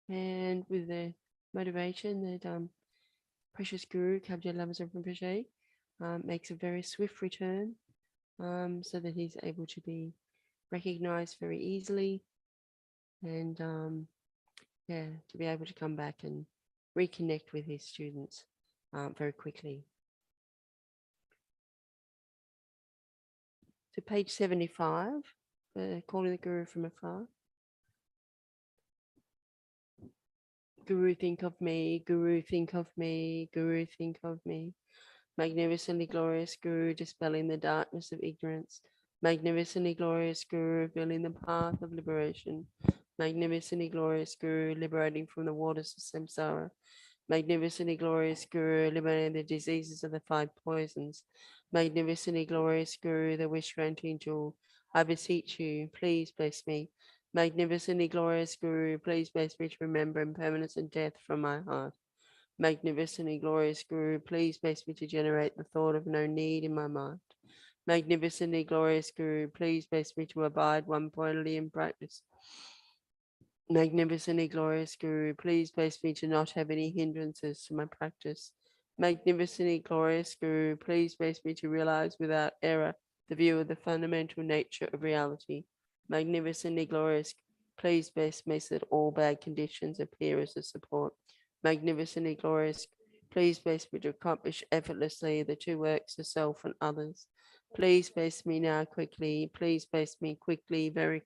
And with the motivation that precious Guru, Kabja Lama Rinpoche, makes a very swift return so that he's able to be recognized very easily and yeah, to be able to come back and reconnect with his students very quickly. To page 75, calling the Guru from afar. Guru, think of me. Guru, think of me. Guru, think of me. Magnificently glorious Guru, dispelling the darkness of ignorance. Magnificently glorious Guru, revealing the path of liberation. Magnificently glorious Guru, liberating from the waters of samsara. Magnificently glorious Guru, eliminating the diseases of the five poisons. Magnificently glorious Guru, the wish granting jewel. I beseech you, please bless me. Magnificently glorious Guru, please bless me to remember impermanence and death from my heart. Magnificently glorious Guru, please bless me to generate the thought of no need in my mind. Magnificently glorious Guru, please bless me to abide one pointedly in practice. Magnificently glorious Guru, please bless me to not have any hindrances to my practice. Magnificently glorious Guru, please bless me to realize without error the view of the fundamental nature of reality. Magnificently glorious, please bless me so that all bad conditions appear as a support. Magnificently glorious, please bless me to accomplish effortlessly the two works of self and others. Please bless me now quickly. Please bless me quickly, very.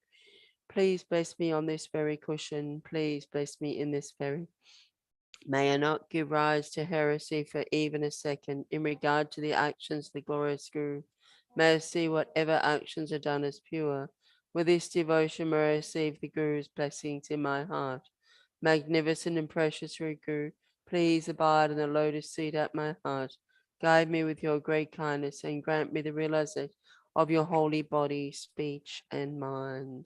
Please bless me on this very cushion. Please bless me in this very. May I not give rise to heresy for even a second in regard to the actions of the glorious Guru. May I see whatever actions are done as pure. With this devotion may I receive the Guru's blessings in my heart. Magnificent and precious Guru, please abide in the lotus seat at my heart. Guide me with your great kindness and grant me the realization of your holy body, speech, and mind.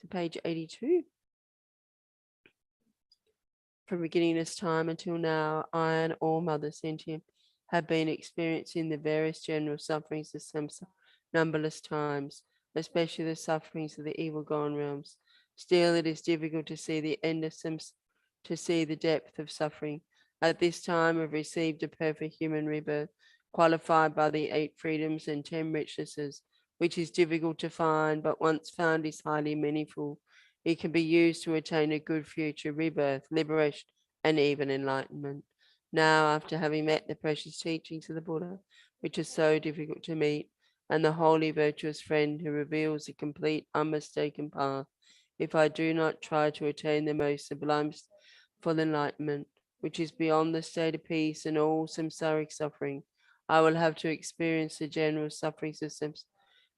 To page 82. From beginningless time until now, I and all Mother Sentient have been experiencing the various general sufferings of samsara numberless times, especially the sufferings of the evil gone realms. Still, it is difficult to see the end of to see the depth of suffering. At this time, I've received a perfect human rebirth, qualified by the 8 freedoms and 10 richnesses, which is difficult to find, but once found is highly meaningful. It can be used to attain a good future rebirth, liberation, and even enlightenment. Now, after having met the precious teachings of the Buddha, which are so difficult to meet, and the holy virtuous friend who reveals a complete, unmistaken path, if I do not try to attain the most sublime full enlightenment, which is beyond the state of peace and all samsaric suffering, I will have to experience the general sufferings of samsara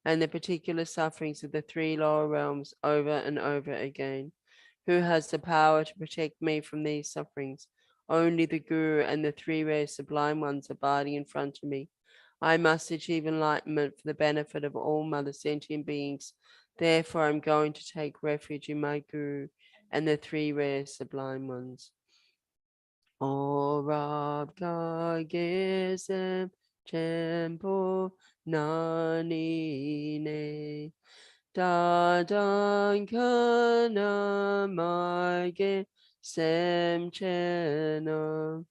and the particular sufferings of the 3 lower realms over and over again. Who has the power to protect me from these sufferings? Only the Guru and the 3 rare sublime ones abiding in front of me. I must achieve enlightenment for the benefit of all mother sentient beings. Therefore, I'm going to take refuge in my Guru and the 3 rare sublime ones. Orab Gesem Chenpo Nani Ne Dadan Kana Marge Sem Chena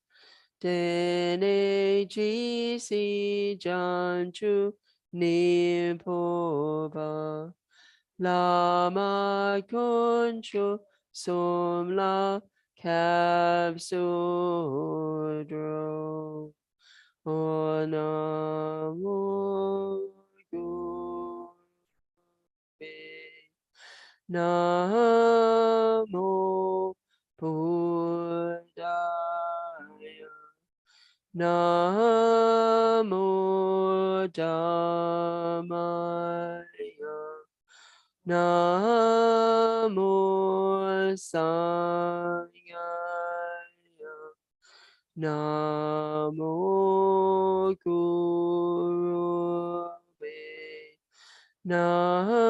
Dene Jisi Janchu Nipoba Lama Concho Somla Capsudro Onamo Namo Buddhaya Namo Dhammaya Namo Sanghaya Namo Gurave Namo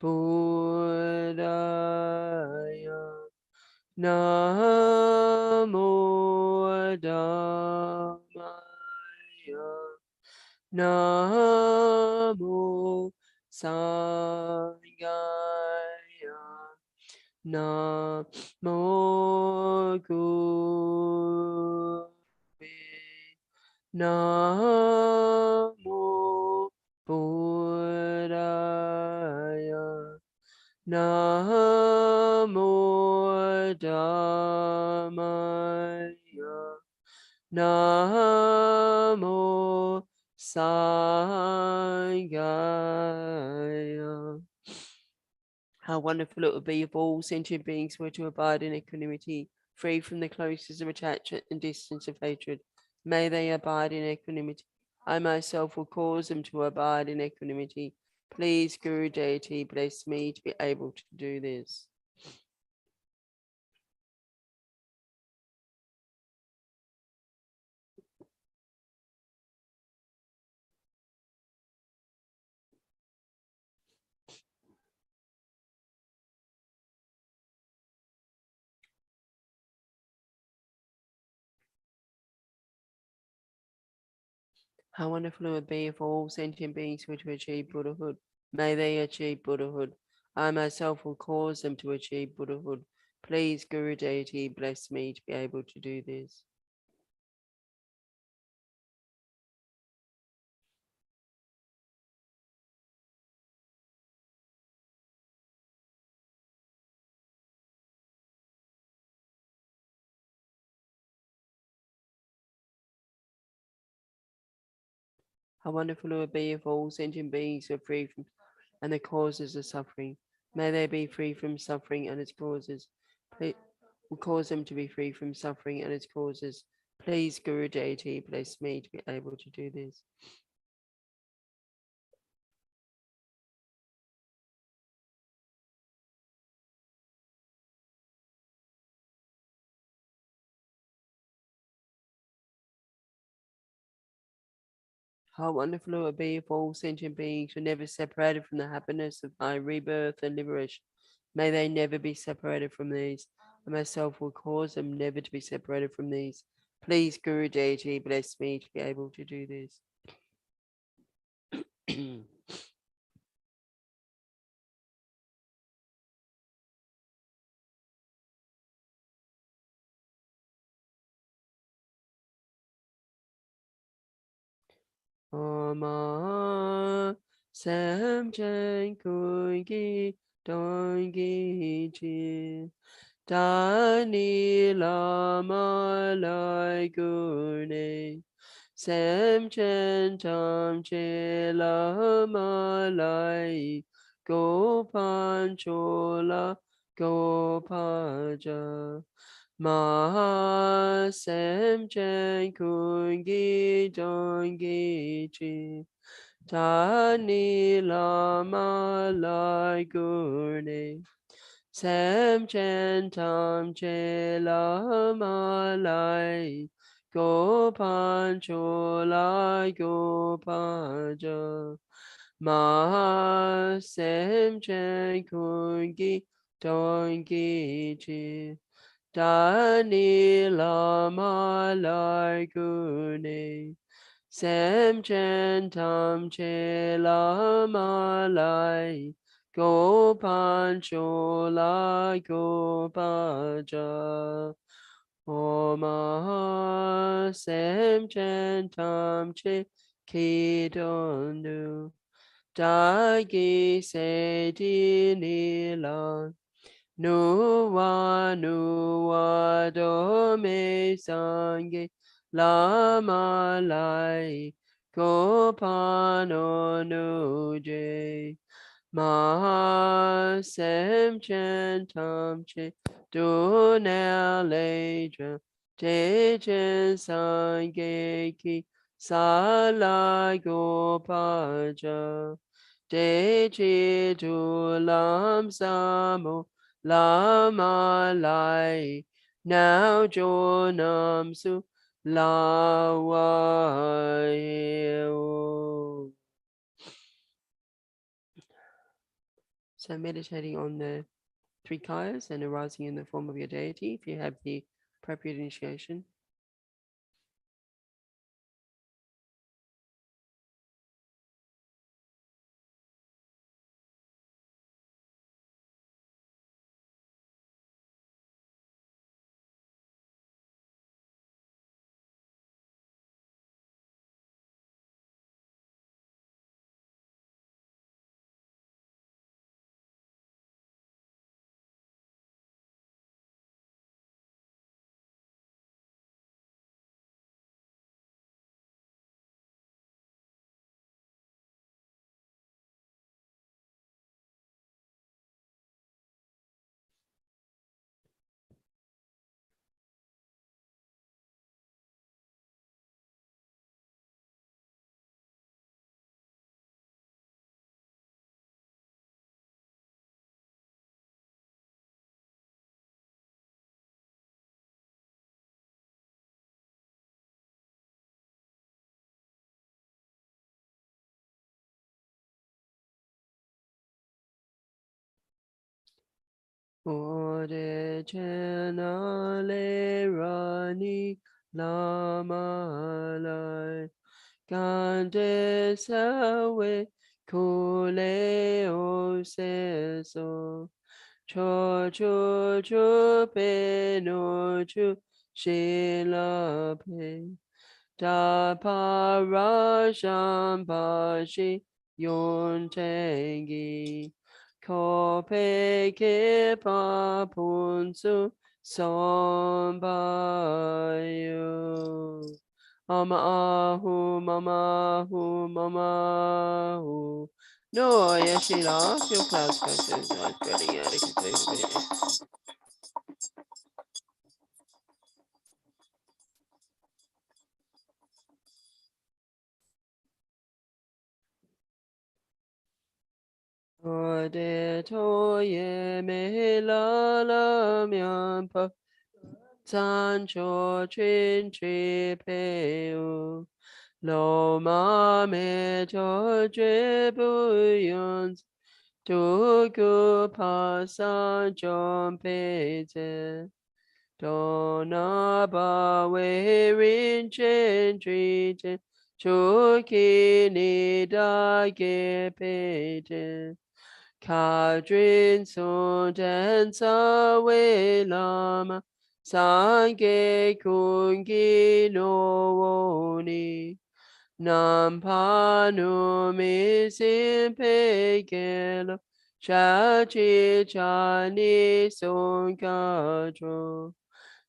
Buddhaya Namo Dhammaya Namo Sanghaya Namo Gurve Namo Buddhaya Namo Dhammaya Namo Sanghaya. How wonderful it would be if all sentient beings were to abide in equanimity, free from the closeness of attachment and distance of hatred. May they abide in equanimity. I myself will cause them to abide in equanimity. Please, Guru Deity, bless me to be able to do this. How wonderful it would be if all sentient beings were to achieve Buddhahood. May they achieve Buddhahood. I myself will cause them to achieve Buddhahood. Please, Guru Deity, bless me to be able to do this. How wonderful it would be if all sentient beings were free from and the causes of suffering. May they be free from suffering and its causes. Please, will cause them to be free from suffering and its causes. Please, Guru Deity, bless me to be able to do this. How wonderful it would be if all sentient beings were never separated from the happiness of my rebirth and liberation. May they never be separated from these. I myself will cause them never to be separated from these. Please, Guru Deity, bless me to be able to do this. Oma Samchen Kungi Dongi Chi Dani Lama Lai Gune Samchen Tam Che Lama Lai Gopan Chola Gopaja Ma Samchen Kungi Dongi Chi Tani Lama Lai Gune Samchen Tam Che Lama Lai Gopan Chola Gopaja Ma Samchen Kungi Dongi Chi Dani Lama Lai Gune Samchen Tam Che Lama Lai Gopan Chola Gopaja Oma Samchen Tam Che Kidondu Dagi Seti Nilan Nuwa nuwa do me sange lama lai kopano nuje ma sem chen tam che do na leja te chen sange ki sala gopaja te chi tu lam samo Lama Lai now Jonam Su Lawa. So meditating on the three kayas and arising in the form of your deity, if you have the appropriate initiation. Ode chenale rani lama lai. Kante sawe kule o seso. Cho cho cho pe no chu shila pe. Da para shampashi yon tengi. Ko pe ke pa punsu sombayo. Mama ahu, mama ahu, mama ahu. No, yes, she lost your class questions. I was spreading out a bit. Ode toye me la la mian pa san cho chin chi peu. Lo ma me cho je bu yun tu gu pa san chom pe te. Do na ba we rin chen tri chen chu ki ni da ge pe te. Ka drin sun den sa we lama san ge kun gi no wo ni. Nam pa nu mi sin pe ke lo cha chi cha ni sun ka tro.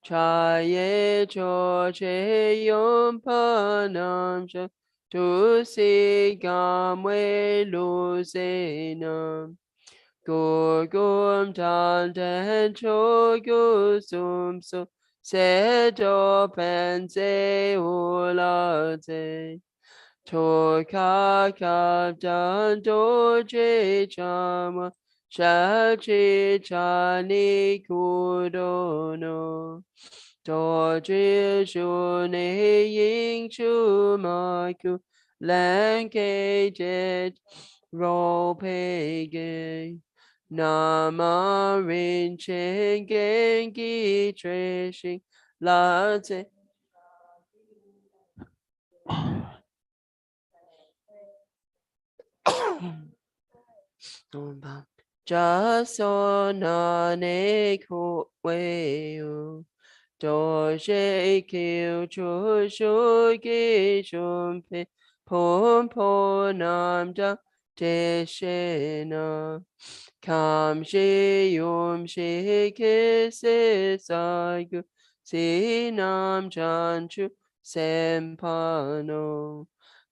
Cha ye cho che yom pa nam cha tu si gam we lu se nam. Gur gum tan ten cho gu sum so se do pen se u la te. To ka ka dan do je chama cha chi cha ni ku do no. Do je shu ne ying chu ma ku lan ke je ro pe ge. Nama rin chen gen gi tre shing la te. Ja so na ne ko we u. Do je kiu chu shu gi shun pe pom po nam da te she na. Kam she yum she ke se sa gu si nam chan chu sem pa no.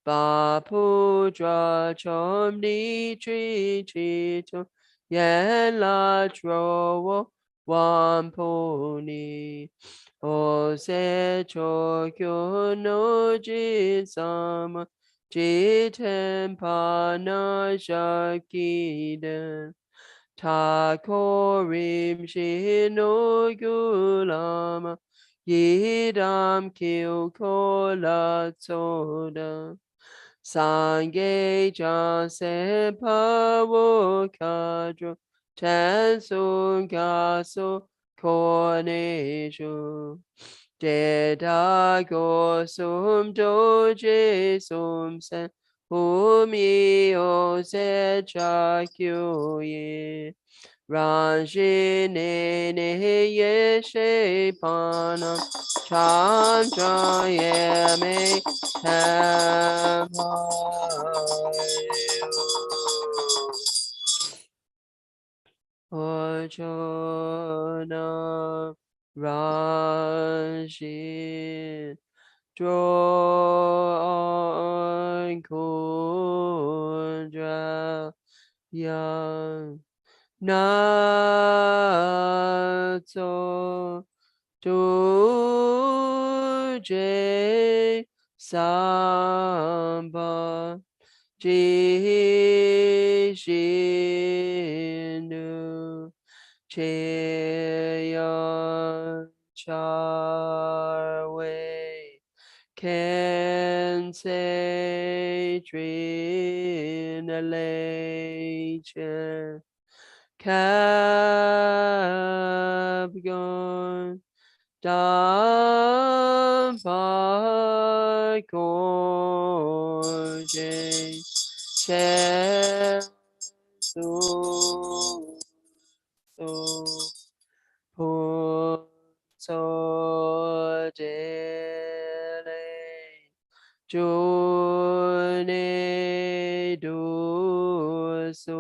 Ba pu dra chom ni tri chi to yen la tro wo wan po ni. O se cho kyo no ji sama ji ten pa na sha ki den. Ta ko rim shi no gu lama yidam kyo ko la tsoda. Sange ja se pa wo kadro ten sun ga so ko ne shu. De da go sum do je sum sen hum yi o se cha kyu ye. Ran shi ne ne ye she panam chan cha ye me tam Ochona Rashi Draw Kundra Yang Nato Tuje Samba Jishinu Cheyan Charwe Can say Trinalation Kabgon Dampa Gorje Chesu Punso Dele June Dusumki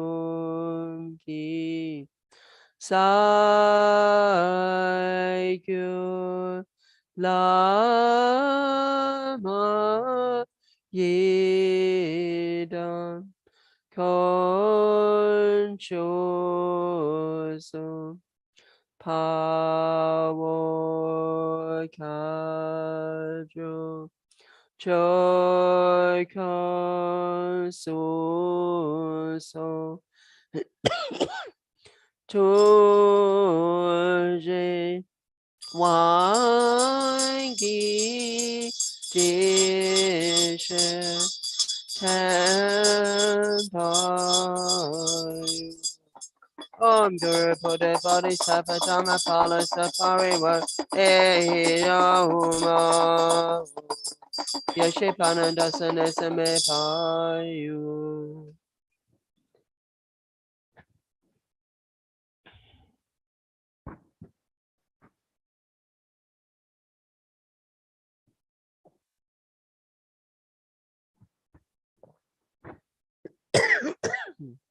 Saikyo Lama Yedam Conchoso Power Kadro Joy So Toje Wangi Dishe Tempai Om Guru Buddha Bodhisattva Dhamma Pala Safari Wa Uma Yeshe Panandasana Same Payu.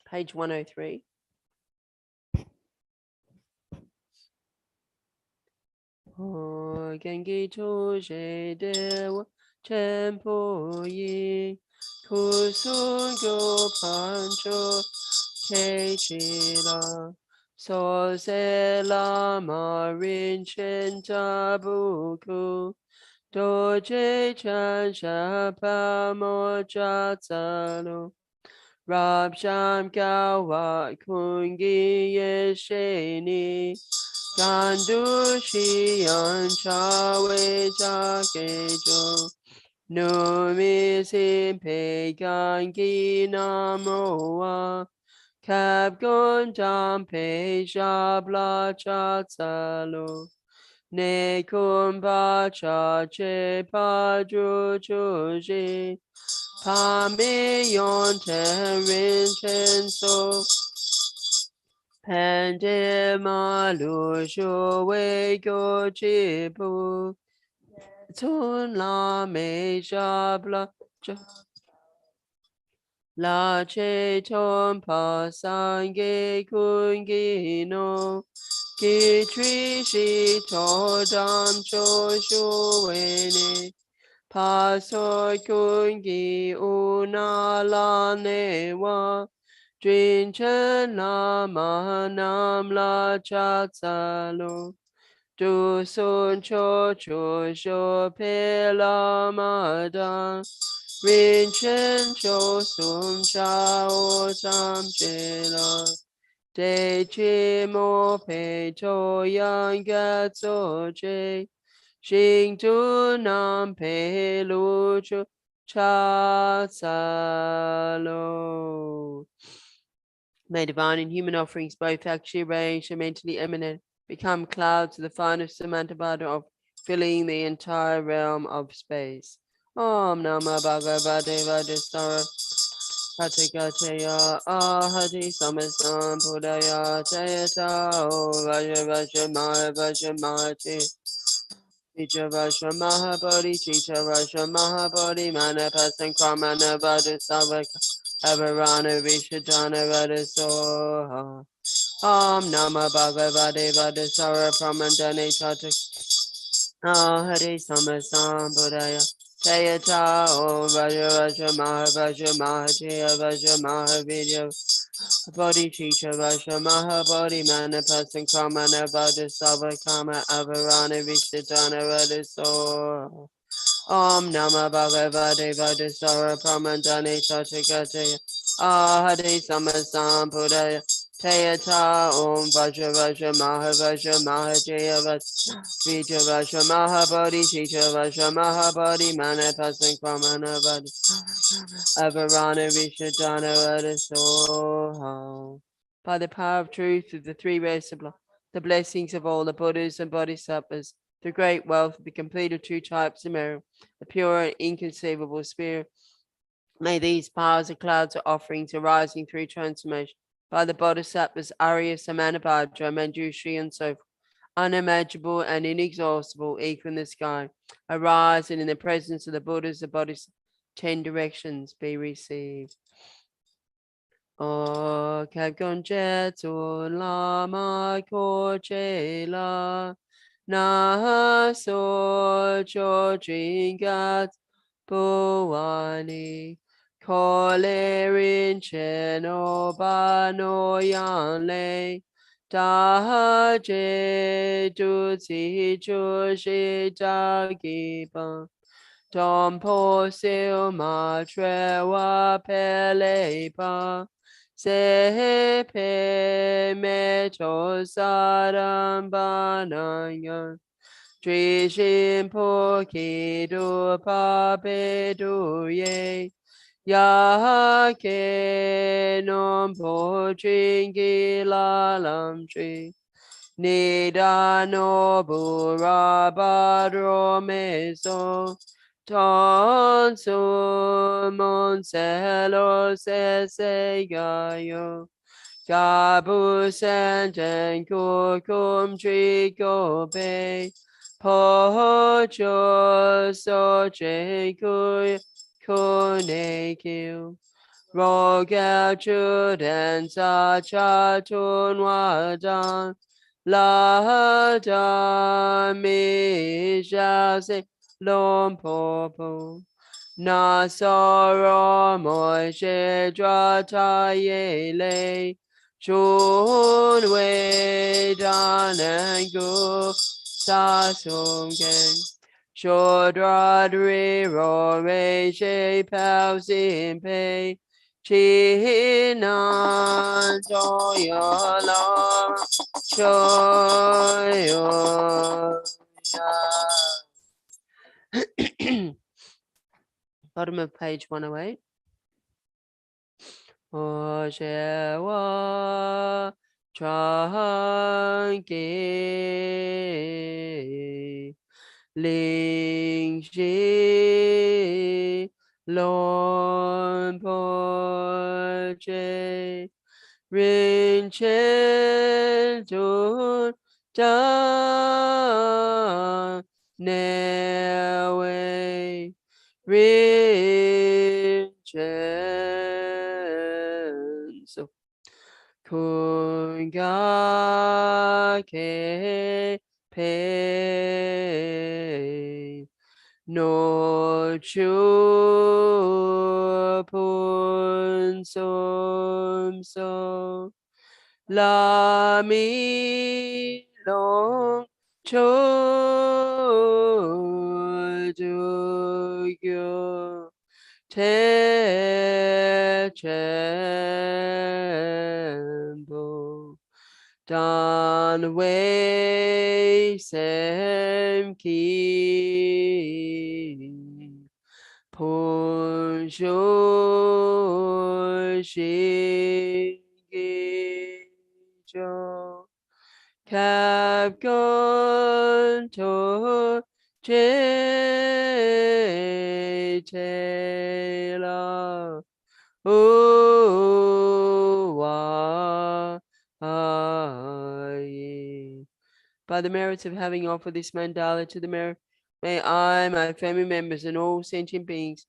Page 103. Gengi Toje Dewa Tempo Yi Kusungo Pancho Keichila Soze Lama Rinchen Tabuku Doje Chan Shapa Mocha Tsalo Rab Sham Gawa Kungi Yesheni Gandushi Anchawe Jakejo Numi Simpe Gangi Namoa Kabgon Dampe Jabla Chatsalo Ne Kumbacha Che Padru Chuji Pame Yonten Chenso Pande Malu Showe Gochipu Tun La Me Jabla La Che Tom Pasange Kungi no Kitri Shi Todam Choshuene Paso Kungi Una La Newa Drin Chen La Mahanam La Chatsalo Du Sun Cho Cho Sho Pe La Madan Rin Chen Cho Sum Chao Tam Chela De Chi Mo Pe To Yang Gatso Che Xing Tu Nam Pe Lu Chu Cha Salo. May divine and human offerings, both actually arranged and mentally eminent, become clouds of the finest samantabhadra of filling the entire realm of space. Om Namah Bhagavate Vadisara Hatikataya Ahadi Samasam Buddhaya Tayata O Vajravajamaya Vajramati Vijravashra Mahabodhi Chittavashra Mahabodhi Manapasan Kramana Vadisavaka Avarana Vishadana Vadisoha Om Namah Bhagavate Vadisara Pramandane Tatu Hare Samasam Buddhaya Tayata Om Vajravajra Mahavajra Mahatya Vajra Mahavidya Bodhi Chicha Vajra Mahabodhi Manapasan Kramana Vadisava Kama Avarana Vishadana Vadisoha Om Namah Bhagavate Vadisara Pramandane Tathagate Ahade Samasam Buddhaya Tayata Om Vajra Vajra Mahavajra Mahajaya Vajra Vajra Mahabodhi Chicha Vajra Mahabodhi Manapasan Kramana Vadi Avarana Vishadana Vadisoha by the power of truth of the three the blessings of all the Buddhas and Bodhisattvas, the great wealth of the completed two types of merit, the pure and inconceivable spirit. May these powers and clouds of offerings arising through transformation by the Bodhisattvas Arya, Samanabhadra, Manjushri, and so forth, unimaginable and inexhaustible, equal in the sky, arise and in the presence of the Buddhas, the Bodhisattvas, 10 directions be received. O Kabgonjetsu Lama Kochela Na So Chojingat Puani Kolerin Cheno Bano Yanle Da Je Dutsi Chushi Dagiba Dompo Silma Trewa Pelepa Sepe Meto Saram Bananya Trishin Pokidu Papeduye Yake non Pochingi Lalam Tree Nida no Burabadro Meso Ton Sumon Celo Sesegayo Gabu Senten Kukum Trico Bay Pocho Soche Kunekil Rogel Chuden Sachatun Wadan La da mi se lom popo na soro mo she drata yele chun we dan and go sa sung gen shodra dri ro re she pao sin pe chi nan do yo lo Bottom of page 108. Oshewa Tranke Ling Shi Lon Poche Rin Chen Dun Da Newe Rin Chen So Kunga Ke Pe No Chu Pun Som So La Mi Long Cho Du Gyo Te Chen Bo Dan Wei Sem Ki Pun Shu Shi Gi Jo Cap Gon To Je Te La O Wa Ai. By the merits of having offered this mandala to the merit, may I, my family members, and all sentient beings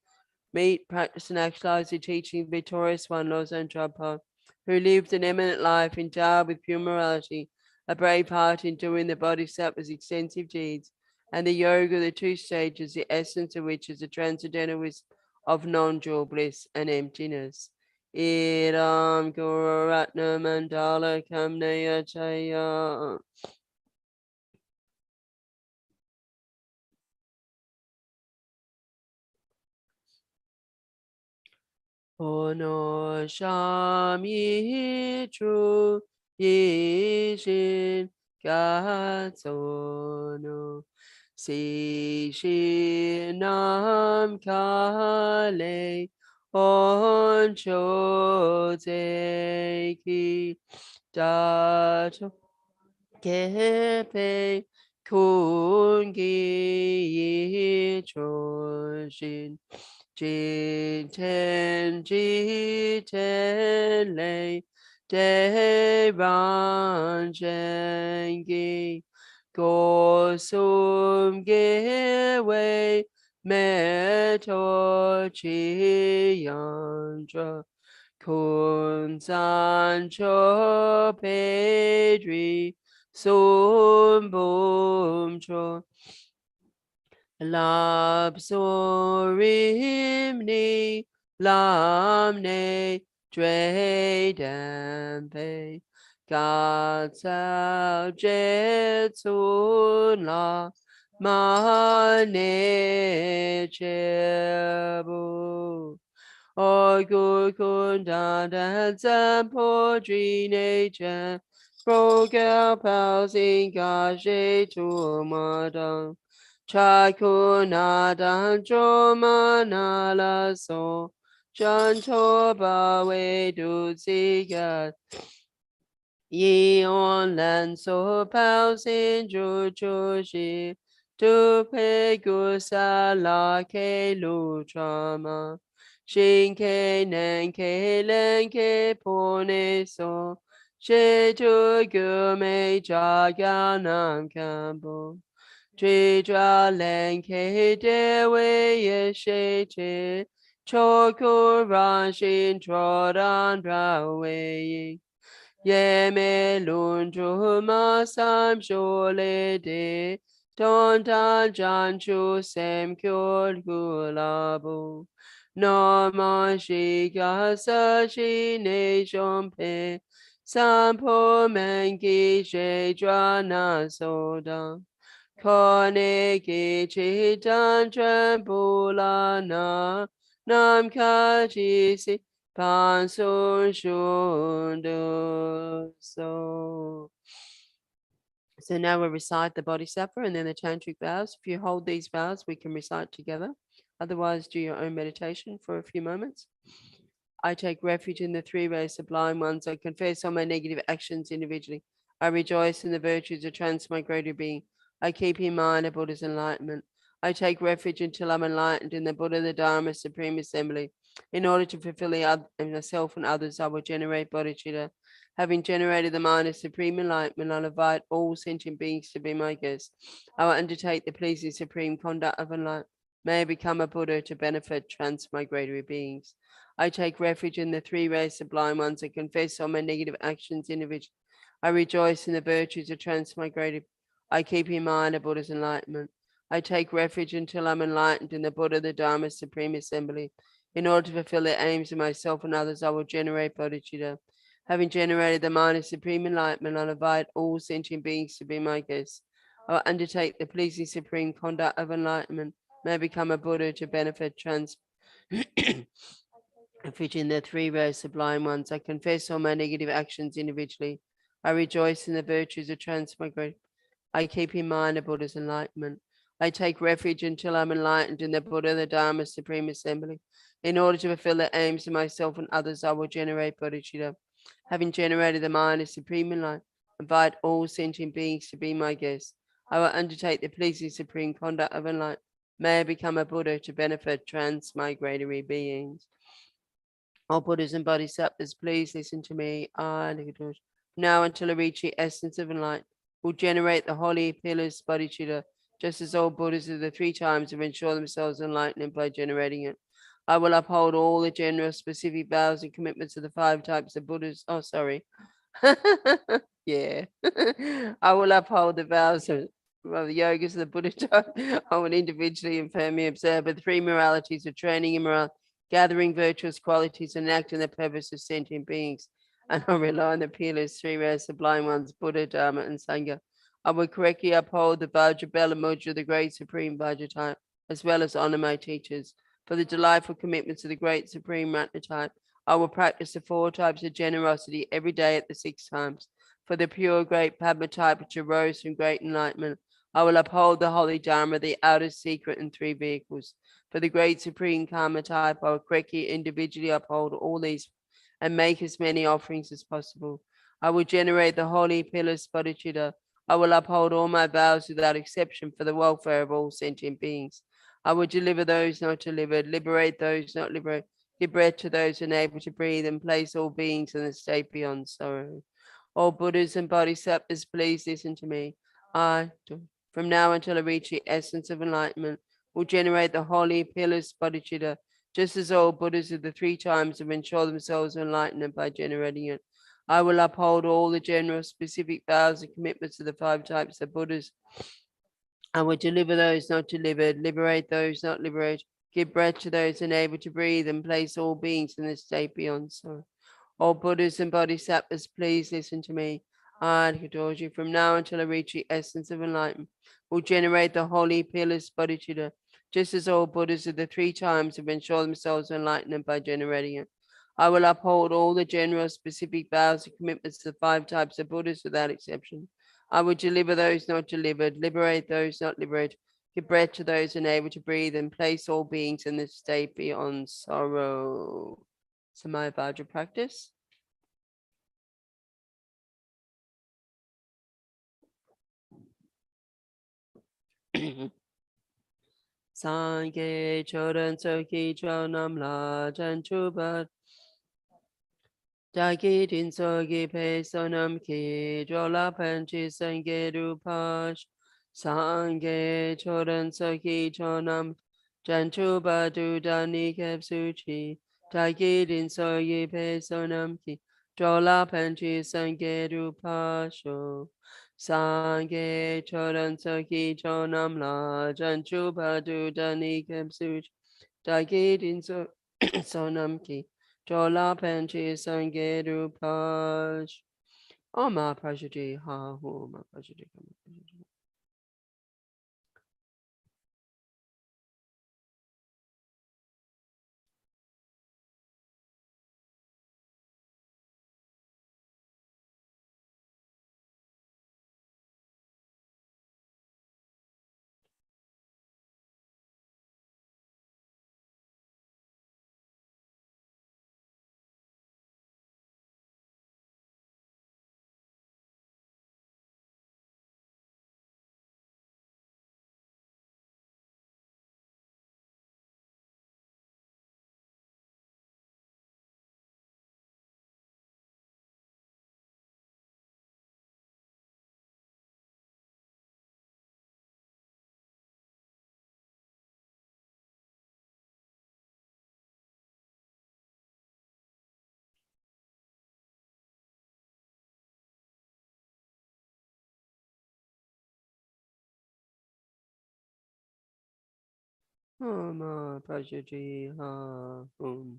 meet, practice, and actualize the teaching of victorious one, Losang Chopa, who lived an eminent life endowed with pure morality, a brave heart enduring the bodhisattva's extensive deeds, and the yoga, the two stages, the essence of which is the transcendental wisdom of non-dual bliss and emptiness. Idam Guru Ratna Mandala Kamnaya Chaya. Ono Shami Tru Yishin Gatsono Si Shinam Kale Oncho Teki Dato Kepe Kungi Choshin Jiten Jiten Lei Devan Jengi Gosum Gewe Meto Chiyandra Kun Sancho Pedri Sun Bum Cho Lab Sorimni Lamne Dre Dampe God Sao Jetsun La Mane Chebu Oi kun dan zan po ne chen pro gao pao xin ga she tu ma dang chai kun na dan jo ma na la so chan cho ba wei du zi ga yi on lan so pao xin ju chu shi tu pe gu sa la ke lu cha ma Shin ke nen ke len ke pone so she tu gu me ja ga nam kambo Tri dra len ke de we ye she che cho ku ran shin tro dan dra we ye me lun ju ma sam sho le de don dan jan chu sem kyo gu la bu no ma shi ga sa shi ne shom pe sam po men ki she dra na so da ko ne ki chi dan chen bu la na nam ka chi si pan sun shun du so. So now we'll recite the Bodhisattva and then the tantric vows. If you hold these vows, we can recite together. Otherwise, do your own meditation for a few moments. I take refuge in the three-way sublime ones. I confess all my negative actions individually. I rejoice in the virtues of transmigrated being. I keep in mind a Buddha's enlightenment. I take refuge until I'm enlightened in the Buddha, the Dharma, Supreme Assembly. In order to fulfill myself and others, I will generate bodhicitta. Having generated the mind of supreme enlightenment, I'll invite all sentient beings to be my guests. I will undertake the pleasing supreme conduct of enlightenment. May I become a Buddha to benefit transmigratory beings. I take refuge in the three-way sublime ones and confess all my negative actions individually. I rejoice in the virtues of transmigrated. I keep in mind a Buddha's enlightenment. I take refuge until I'm enlightened in the Buddha, the Dharma, Supreme Assembly. In order to fulfill the aims of myself and others, I will generate bodhicitta. Having generated the mind of supreme enlightenment, I'll invite all sentient beings to be my guests. I will undertake the pleasing supreme conduct of enlightenment. May I become a Buddha to benefit refuge in the three-way sublime ones. I confess all my negative actions individually. I rejoice in the virtues of transmigration. I keep in mind the Buddha's enlightenment. I take refuge until I'm enlightened in the Buddha, the Dharma, Supreme Assembly. In order to fulfill the aims of myself and others, I will generate bodhicitta. Having generated the mind of supreme enlightenment, invite all sentient beings to be my guests. I will undertake the pleasing supreme conduct of enlightenment. May I become a Buddha to benefit transmigratory beings. All Buddhas and Bodhisattvas, please listen to me. Now until I reach the essence of enlightenment, will generate the holy pillars bodhicitta, just as all Buddhas of the three times have ensured themselves enlightenment by generating it. I will uphold all the general specific vows and commitments of the five types of Buddhas. Oh, sorry. Yeah. I will uphold the vows of the yogas of the Buddha type. I will individually and firmly observe the three moralities of training in morality, gathering virtuous qualities and acting the purpose of sentient beings. And I rely on the peerless three rare sublime ones, Buddha, Dharma, and Sangha. I will correctly uphold the Vajra Bela Mudra, the great supreme Vajra type, as well as honor my teachers. For the delightful commitments of the great supreme Ratna type, I will practice the four types of generosity every day at the 6 times. For the pure great Padma type, which arose from great enlightenment, I will uphold the holy Dharma, the outer secret, and 3 vehicles. For the great supreme karma type, I will correctly individually uphold all these and make as many offerings as possible. I will generate the holy pillars bodhicitta. I will uphold all my vows without exception for the welfare of all sentient beings. I will deliver those not delivered, liberate those not liberated, give breath to those unable to breathe, and place all beings in the state beyond sorrow. All Buddhas and Bodhisattvas, please listen to me. I, from now until I reach the essence of enlightenment, will generate the holy pillars bodhicitta, just as all Buddhas of the three times have ensured themselves enlightenment by generating it. I will uphold all the general, specific vows and commitments of the five types of Buddhas. I will deliver those not delivered, liberate those not liberated, give breath to those unable to breathe, and place all beings in the state beyond sorrow. All Buddhas and Bodhisattvas, please listen to me. I, Adhikatoji, from now until I reach the essence of enlightenment, will generate the holy pillars bodhicitta, just as all Buddhas of the three times have ensured themselves enlightenment by generating it. I will uphold all the general, specific vows and commitments to the five types of Buddhas without exception. I will deliver those not delivered, liberate those not liberated, give breath to those unable to breathe, and place all beings in the state beyond sorrow. Samaya Vajra practice. Sangye chodan soki chonam la jan chubat. Dagi din sogi pe sonam ki jola panchi sangye rupash. Sangye chodan soki chonam jan chubat dudani kep suchi. Dagi din sogi pe sonam ki jola panchi sangye rupasho. Sangye chodan soki chonam la jan chupa dudani kep suchi. Dagi din so sonam ki jola panchi sangye rupash. Oma prajati ha hu ma prajati kama prajati. Oma prajati ha hum.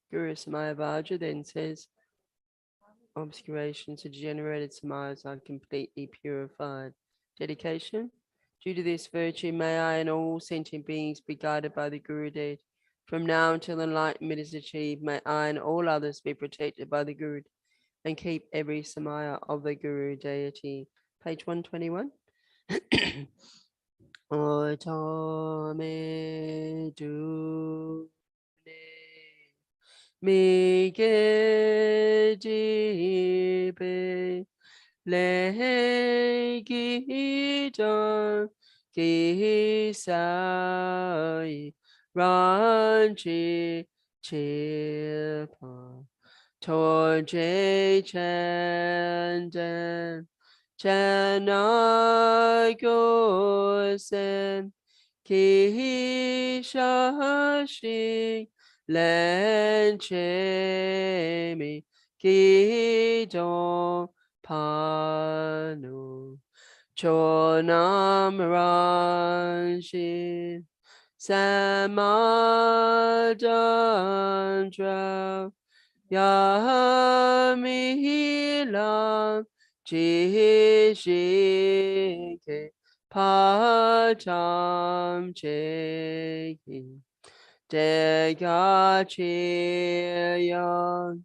Guru Samaya Vajra then says, obscurations, degenerated samayas are completely purified. Dedication. Due to this virtue, may I and all sentient beings be guided by the Guru deity. From now until enlightenment is achieved, may I and all others be protected by the Guru and keep every samaya of the Guru deity. Page 121. Otame du mi ge ji be le gi don gi sai ran chi chi pa to je chen den chen I go sen ki sha shi len che mi ki don pa nu cho nam ran shi sama dan dra ya mi lam ji shi ke pa cham che ki de ga chi yang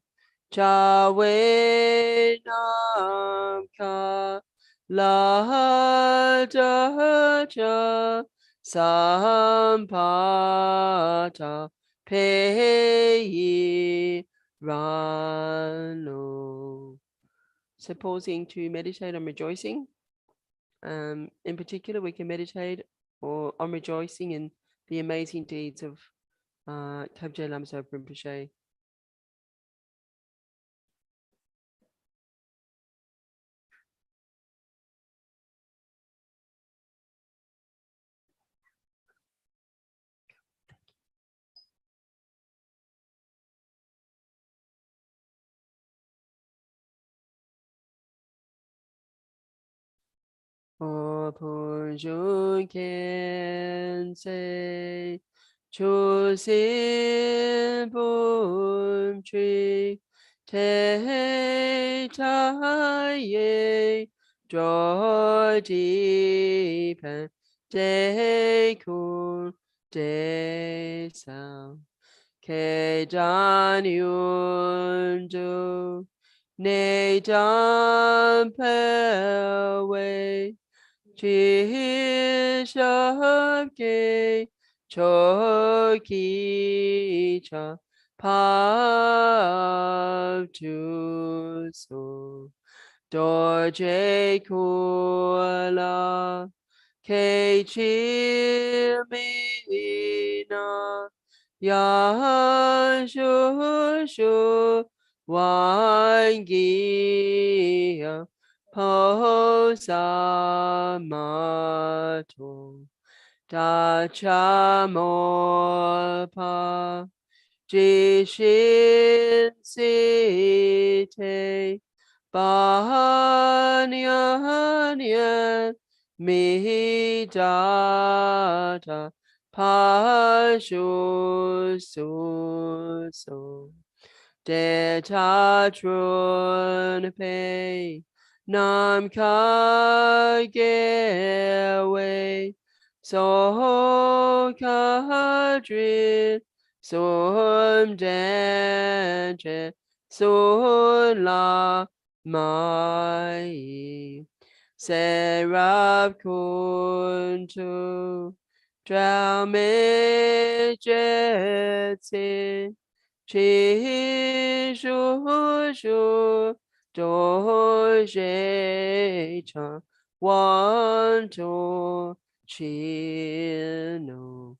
cha we nam ka la da cha Sampata Peyi Rano. So pausing to meditate on rejoicing. In particular, we can meditate or on rejoicing in the amazing deeds of Kabje Lama Zopa Rinpoche. Opunjun Kensei Chusin Bum Tree Te Taye Jodi Pen De Kun De Sao Ke Dan Yundu Ne Dan Pewe Chishabke Choki Cha Pavtu So Dorje Kula Kechimina Yashushu Wangia Posamato Dachamopa Jishin Site Banyan Midata Pashu So Detatrun Pei Nam Kagewe So Kadrin Sun Danje Sun La Mai Serap Kuntu Drame Jetsin Chi Shu Shu Do She Chan Wan To Chi No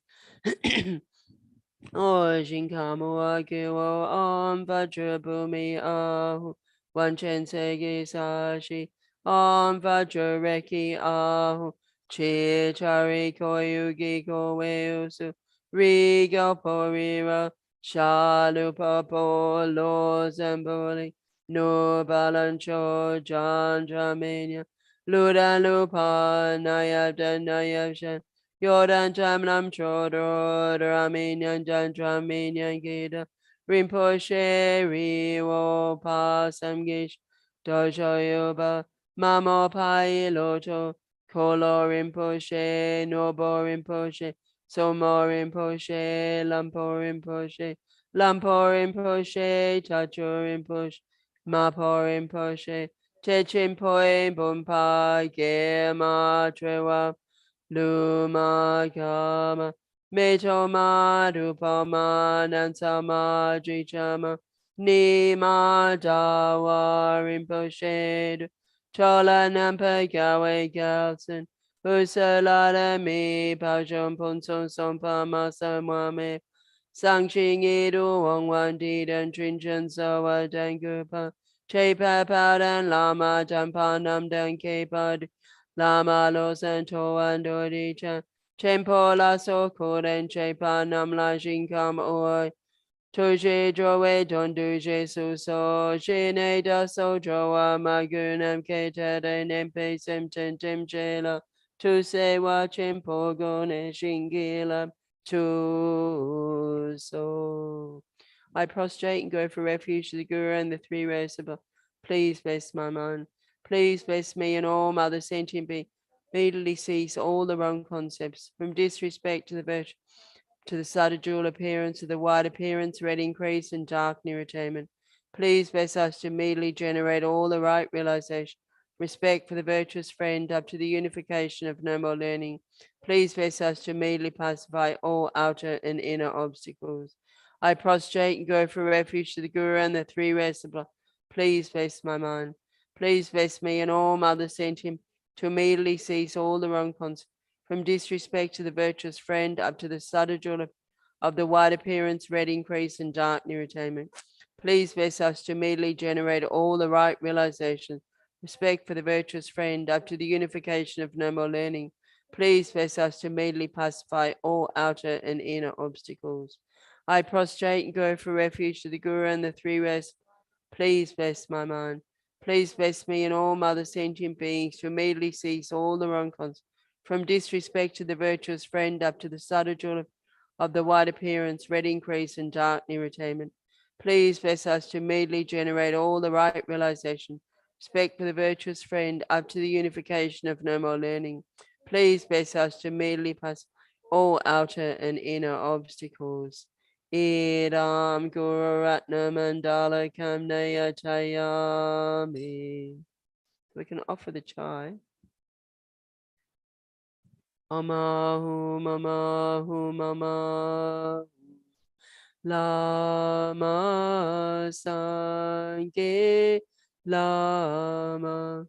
Ojin Kamo Akiwo Om Vajra Bhumi Ahu Wan Chen Segi Sashi Om Vajra Reki Ahu Chi Chari Koyugi Koweusu Rigo Porira Shalupa Polo Zamboli No Balancho Jan Jamania Luda Lupa Nayab Dan Nayab Shan Yodan Jamnam Chodor Raminian Jantraminian Gita Rinpoche Riwo Pasam Gish Dojo Yoba Mamo Pai Loto Kolo Rinpoche Nobo Rinpoche Somo Rinpoche Lampo Rinpoche Lampo Rinpoche Tacho Rinpoche Mapo Rinpoche Techimpoe Bumpa Gema Trewa Luma Kama Metoma Dupama Nansama Jichama Nima Dawa Rinpoche Chola Nampa Gawe Galson Usalada Mi Pajam Punson Sompa Masa Mwame Sangching Edu Wang Wan Didan Trinchen Sawa Dangupa Chepa Padan Lama Dampanam Dan Kepad Lama lo santo andori chan Tempo la so koden chepa nam la jinkam oi Toje drowe don duje su so Shine da so drowa magunam kete de nempe sem tentem jela Tu se wa chempo gone shingila tu so I prostrate and go for refuge to the Guru and the three rays above. Please bless my mind. Please bless me and all other sentient beings. Immediately cease all the wrong concepts, from disrespect to the virtue, to the subtle dual appearance, to the wide appearance, red increase, and dark irritation. Please bless us to immediately generate all the right realization, respect for the virtuous friend up to the unification of no more learning. Please bless us to immediately pacify all outer and inner obstacles. I prostrate and go for refuge to the Guru and the three rays of blood. Please bless my mind. Please bless me and all mothers sent him to immediately cease all the wrong concepts, from disrespect to the virtuous friend up to the subtle jewel of the wide appearance, red increase, and dark irritation. Please bless us to immediately generate all the right realizations, respect for the virtuous friend up to the unification of no more learning. Please bless us to immediately pacify all outer and inner obstacles. I prostrate and go for refuge to the Guru and the three rays. Please bless my mind. Please bless me and all mother sentient beings to immediately cease all the wrong concepts, from disrespect to the virtuous friend up to the subtle jewel of the white appearance, red increase, and dark irritation. Please bless us to immediately generate all the right realization, respect for the virtuous friend up to the unification of no more learning. Please bless us to immediately pass all outer and inner obstacles. Idam Guru Ratna Mandala Kamnaya Chayami. We can offer the chai. Amahu Mamahu Mama Lama Sange Lama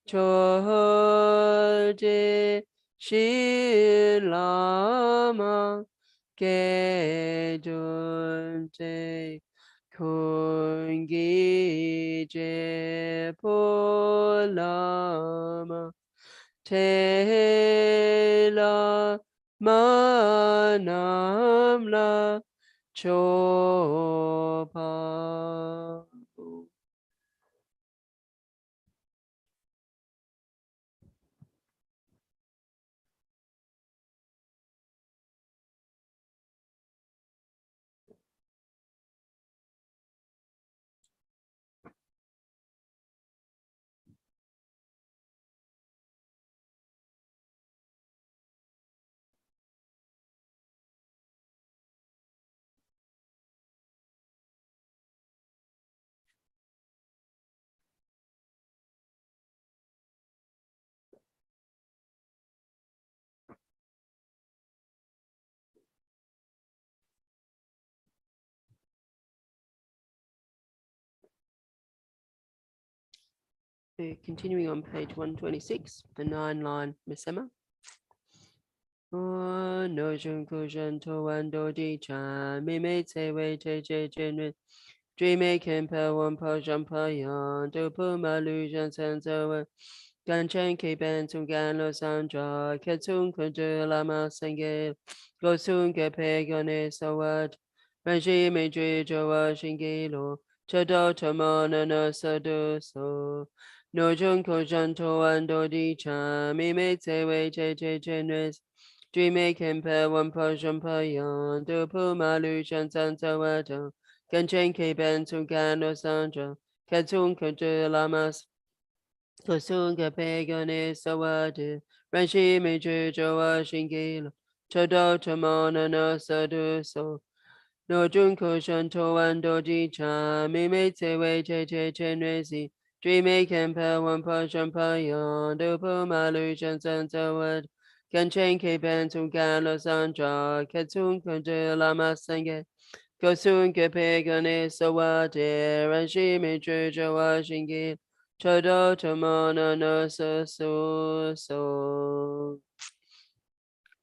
Choje Shi Lama Gedunte Kungi Je Polama Tela Manamla Chopa. Continuing on page 126, the 9-line Misema. No junko janto wando di chan, me me te wei te je jen dream making per one po jumpa yon, do pu ma lu jan san zo gan chen ke ben tung gan lo san ja, ke tung kun de la ma senge, go soon ke pe gane so what, ren shi me jui jo wa shingi lo, cho do to mo na no so do so. No junko janto wando di chan, me me te wei te je jen dream making per one po jumpa yon, do pu ma lu jan san zo what, gan chen ke ben tung gan lo san ja, ke tung kun de la ma Kusunga pegane sawade, Ranshi meju joa shingila, Chodo tamona no sadu so, no junko shanto ando di cha, me me te we che che chen rezi, dream making per one po champa yon, dupo malu chan san sawad, kan chen ke ben tung galo sanja, katung kunde lama sange, Kosunga pegane sawade, Ranshi meju joa shingila, Chodo Tamana Nasa so.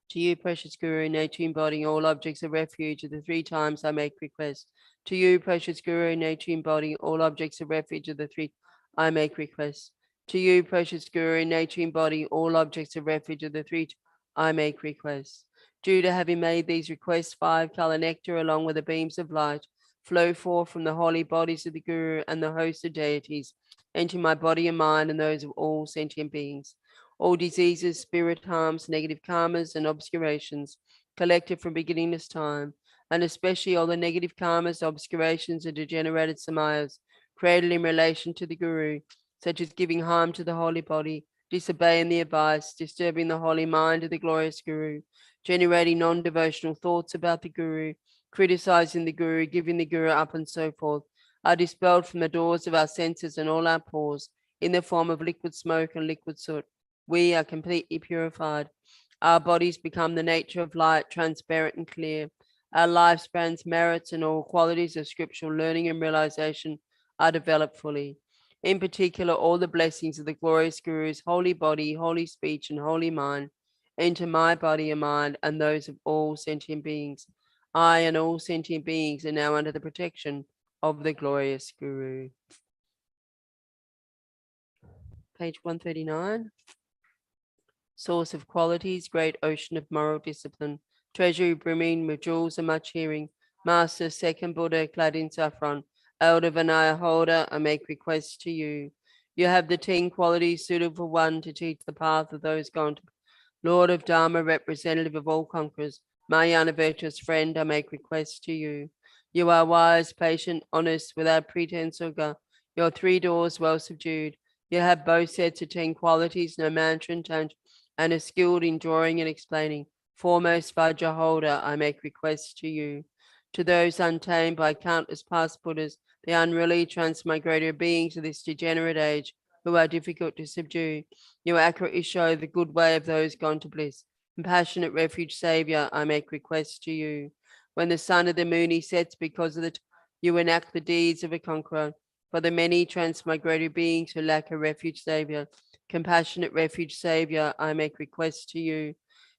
To you, precious Guru, nature embodying all objects of refuge, of the 3 times I make request. To you, precious Guru, nature embodying all objects of refuge, of the 3 I make request. To you, precious Guru, nature embodying all objects of refuge, of the 3 I make request. Due to having made these requests, 5-color nectar along with the beams of light flow forth from the holy bodies of the Guru and the host of deities, enter my body and mind and those of all sentient beings. All diseases, spirit harms, negative karmas, and obscurations collected from beginningless time, and especially all the negative karmas, obscurations, and degenerated samayas created in relation to the Guru, such as giving harm to the holy body, disobeying the advice, disturbing the holy mind of the glorious Guru, generating non-devotional thoughts about the Guru, criticizing the Guru, giving the Guru up, and so forth, are dispelled from the doors of our senses and all our pores, in the form of liquid smoke and liquid soot. We are completely purified. Our bodies become the nature of light, transparent and clear. Our lifespans, merits, and all qualities of scriptural learning and realization are developed fully. In particular, all the blessings of the glorious Guru's holy body, holy speech, and holy mind enter my body and mind and those of all sentient beings. I and all sentient beings are now under the protection of the glorious Guru. Page 139. Source of qualities, great ocean of moral discipline, treasury brimming with jewels and much hearing, master, second Buddha clad in saffron, elder Vinaya holder, I make request to you. You have the 10 qualities suitable for one to teach the path of those gone to Lord of Dharma, representative of all conquerors, Mahayana virtuous friend, I make request to you. You are wise, patient, honest, without pretense or guile. Your 3 doors well subdued. You have both sets of 10 qualities, no mantra and tangent, and are skilled in drawing and explaining. Foremost Vajra holder, I make request to you. To those untamed by countless past Buddhas, the unruly transmigratory beings of this degenerate age, who are difficult to subdue, you accurately show the good way of those gone to bliss. Compassionate refuge Saviour, I make request to you. When the sun of the moon sets because of you enact the deeds of a conqueror. For the many transmigratory beings who lack a refuge Saviour, compassionate refuge Saviour, I make request to you.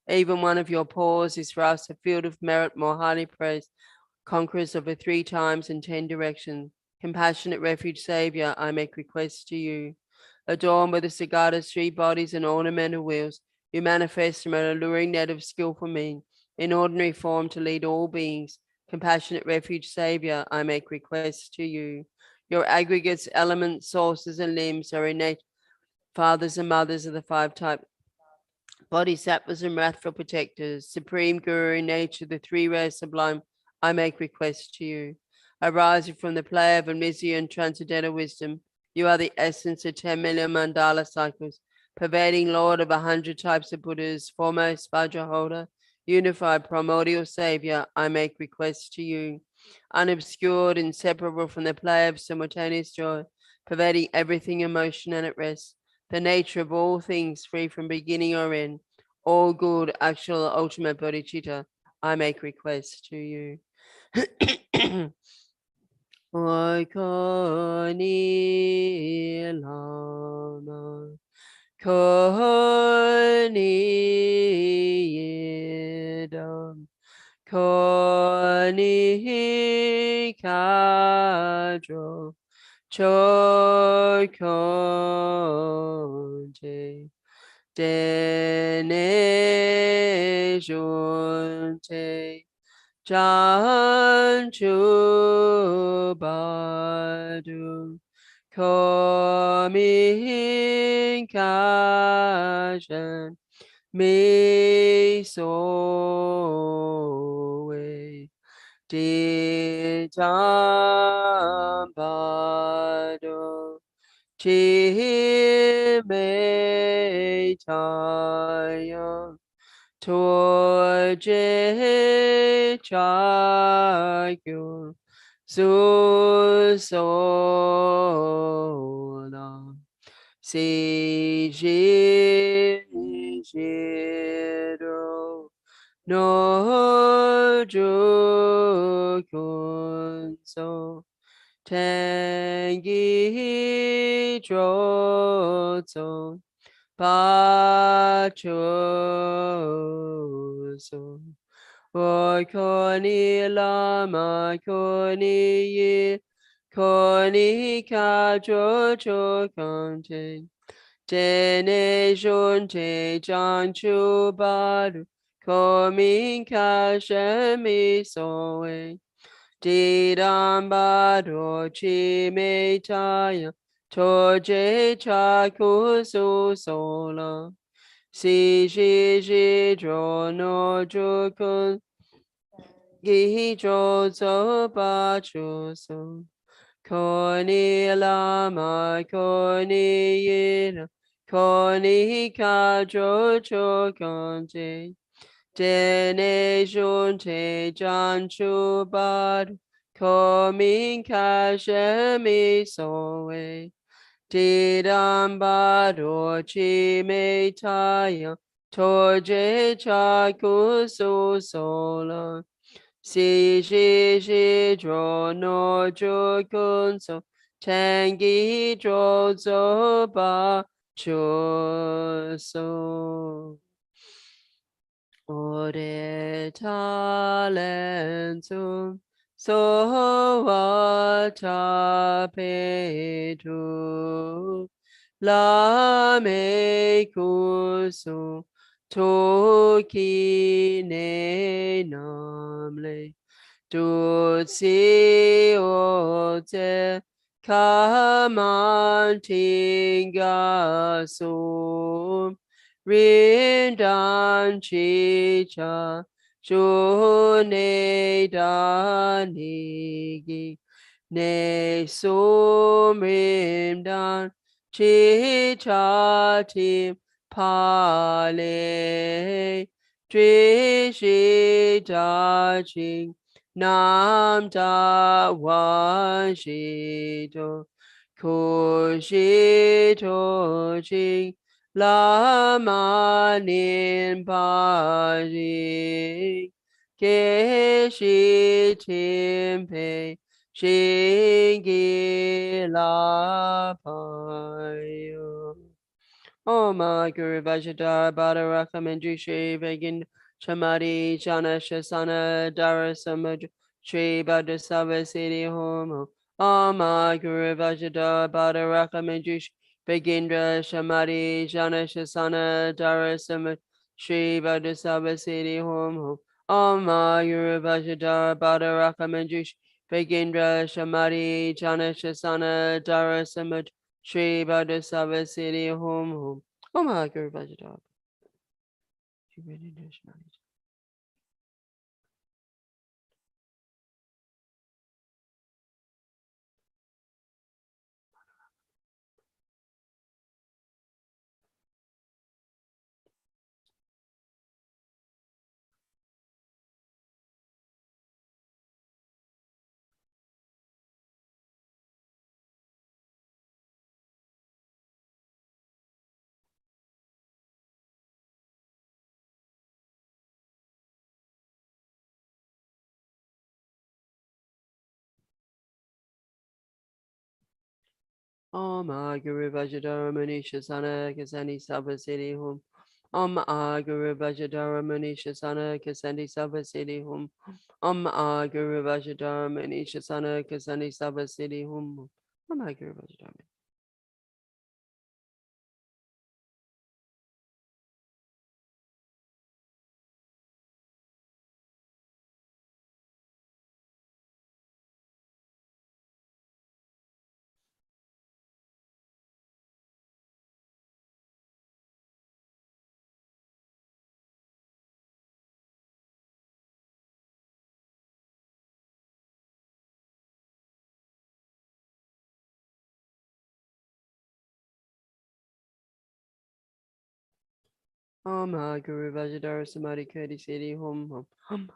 Even one of your paws is for us a field of merit more highly praised, conquerors of the 3 times and 10 directions. Compassionate refuge Saviour, I make request to you. Adorned with the Sagada's 3 bodies and ornamental wheels, you manifest from an alluring net of skillful means, in ordinary form to lead all beings. Compassionate refuge Saviour, I make request to you. Your aggregates, elements, sources, and limbs are innate fathers and mothers of the 5 types. Bodhisattvas and wrathful protectors, supreme guru in nature, the 3 rare sublime, I make request to you. Arising from the play of amnesia and transcendental wisdom, you are the essence of 10 million mandala cycles, pervading Lord of 100 types of Buddhas, foremost Vajra holder, unified primordial Savior, I make request to you. Unobscured, inseparable from the play of simultaneous joy, pervading everything in motion and at rest, the nature of all things free from beginning or end, all good, actual, ultimate bodhicitta, I make request to you. Oikoni Lama, Koni Yedam, Koni Kadro, Chokonte, Dene Junte, Janchu Badu, Komi Kashan, Me Soe, Didambadu, Chimetaya, Torje Chakyu, Susola, Seiji Jiro, no Jukunso, Tengi Jozo, Pachoso, Koni Lama, Koni Ye, Koni Kajo Chokante, Tene Junte Janchu Baru, Komin Kashemi Soe, Didambado Chimetaya, Toje Chakusu Sola, Si Drono Jukun, Gijo Zopa Chuso, Koni Lama, Koni Yena, Koni Kajo Chokante, Dene Junte Janchu Bad, Komin Kashemi Soe, Tidambaro chi metaya toje chaku so sola. Si shi shi dro no ju kun so tangi dro zopa chu so. Ore talensum so vata petu la me kusu toki ne namle tutsi ote kamantinga sum rindan chicha shune danigi ne sumrimdan chicha tim pale trishi daching nam da washito kushito jing Lama Ninpaji Keshi Timpe Shingi Lapayo. Om Guru Vajradhara Bhadaraka Manjushri Vagin Chamari Jana Shasana Dara Samudra Shri Bhadasava Siddhi Hom. Om Guru Vajradhara Bhadaraka Manjushri Vagindra Shamari Jana Shasana Dara Samudra Shri Bhadasava Siddhi Hom. Om Guru Vajradhara Bhadaraka Manjushri Vagindra Shamari Jana Shasana Dara Samudra Shri Bhadasava Siddhi Hom Hom. Om Guru Vajradhara. Om Guru Vajradhara Manisha Sana Kasani Sabha Siddhi Hum. Om Guru Vajradhara Manisha Sana Kasani Sabha Siddhi Hum. Om Guru Vajradhara Manisha Sana Kasani Sabha Siddhi Hum. Om Guru Vajradhara. Om Guru Vajradhara Samadhi Kurti Siddhi Hum Hum.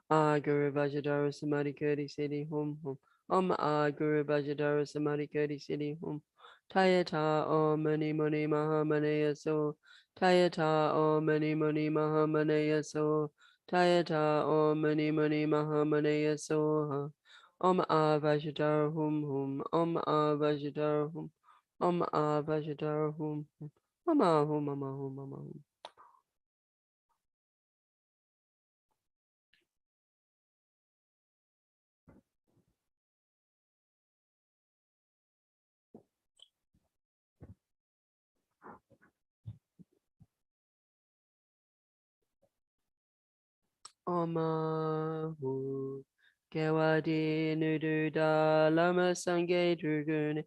Om Guru Vajradhara Samadhi Kurti Siddhi Hum Hum. Om Guru Vajradhara Samadhi Kurti Siddhi Hum. Tayata Om Mani Mani Mahamanaya So. Tayata Om Mani Mani Mahamanaya So. Tayata Om Mani Mani Mahamanaya So. Om Vajradhara Hum Hum. Om Vajradhara Hum. Om Vajradhara Hum Hum. Om Hum Om Hum Om Hum. Omahu Kewadi Nududa Lama Sange Drugune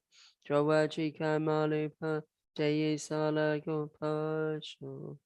Drawachi Kamalipa Jayi Sala Gopasho.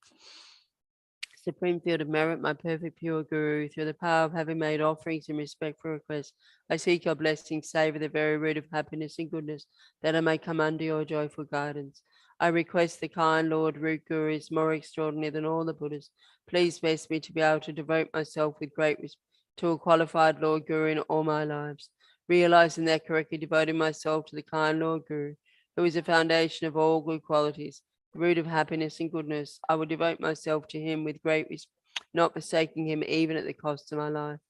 Supreme field of merit, my perfect pure Guru, through the power of having made offerings in respect for requests, I seek your blessing, savor the very root of happiness and goodness, that I may come under your joyful guidance. I request the kind Lord Root Guru is more extraordinary than all the Buddhas. Please bless me to be able to devote myself with great respect to a qualified Lord Guru in all my lives, realizing that correctly devoting myself to the kind Lord Guru, who is the foundation of all good qualities, the root of happiness and goodness. I will devote myself to him with great respect, not forsaking him even at the cost of my life.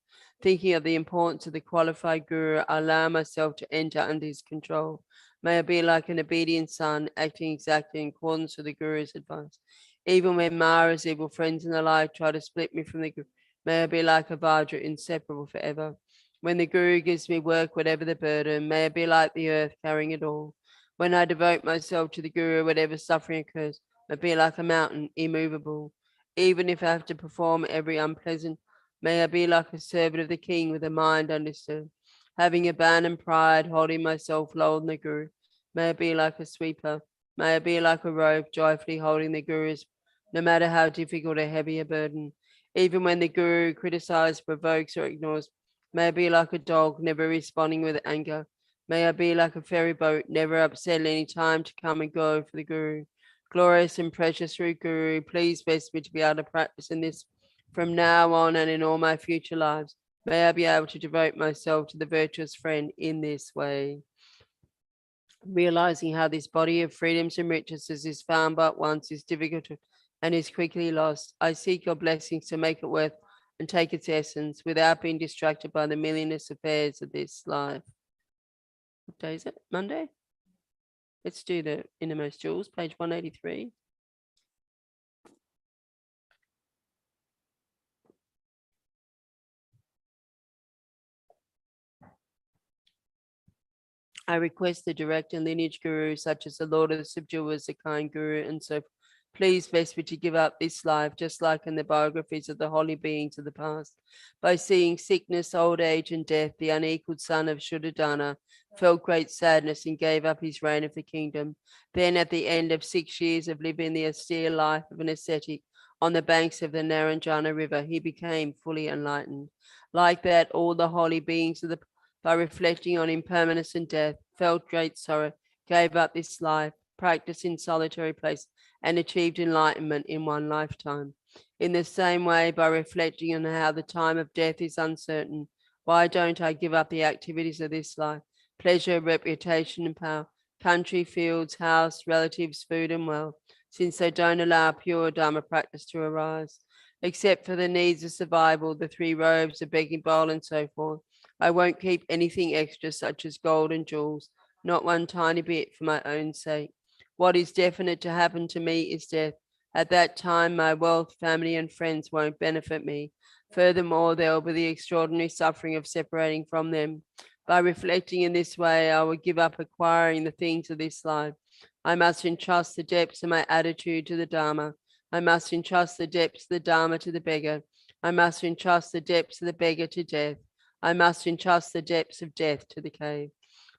Thinking of the importance of the qualified guru, I allow myself to enter under his control. May I be like an obedient son, acting exactly in accordance with the guru's advice. Even when Mara's evil friends and the like try to split me from the guru, may I be like a Vajra, inseparable forever. When the guru gives me work, whatever the burden, may I be like the earth carrying it all. When I devote myself to the guru, whatever suffering occurs, may I be like a mountain, immovable. Even if I have to perform every unpleasant, may I be like a servant of the king with a mind undisturbed. Having abandoned pride, holding myself lower than the guru, may I be like a sweeper. May I be like a robe, joyfully holding the guru's, no matter how difficult or heavy a burden. Even when the guru criticizes, provokes, or ignores, may I be like a dog, never responding with anger. May I be like a ferry boat, never upset at any time to come and go for the guru. Glorious and precious root guru, please bless me to be able to practice in this from now on and in all my future lives. May I be able to devote myself to the virtuous friend in this way. Realizing how this body of freedoms and riches is found but once is difficult and is quickly lost. I seek your blessings to make it worth and take its essence without being distracted by the millionless affairs of this life. What day is it? Monday? Let's do the innermost jewels, page 183. I request the direct and lineage guru, such as the Lord of the Subduers, the kind guru, and so please bless me to give up this life, just like in the biographies of the holy beings of the past. By seeing sickness, old age, and death, the unequaled son of Shuddhadana felt great sadness and gave up his reign of the kingdom. Then, at the end of 6 years of living the austere life of an ascetic on the banks of the Naranjana River, he became fully enlightened. Like that, all the holy beings of the by reflecting on impermanence and death, felt great sorrow, gave up this life, practiced in solitary place, and achieved enlightenment in one lifetime. In the same way, by reflecting on how the time of death is uncertain, why don't I give up the activities of this life, pleasure, reputation, and power, country, fields, house, relatives, food, and wealth, since they don't allow pure Dharma practice to arise? Except for the needs of survival, the 3 robes, the begging bowl, and so forth, I won't keep anything extra, such as gold and jewels, not one tiny bit for my own sake. What is definite to happen to me is death. At that time, my wealth, family, and friends won't benefit me. Furthermore, there will be the extraordinary suffering of separating from them. By reflecting in this way, I will give up acquiring the things of this life. I must entrust the depths of my attitude to the Dharma. I must entrust the depths of the Dharma to the beggar. I must entrust the depths of the beggar to death. I must entrust the depths of death to the cave.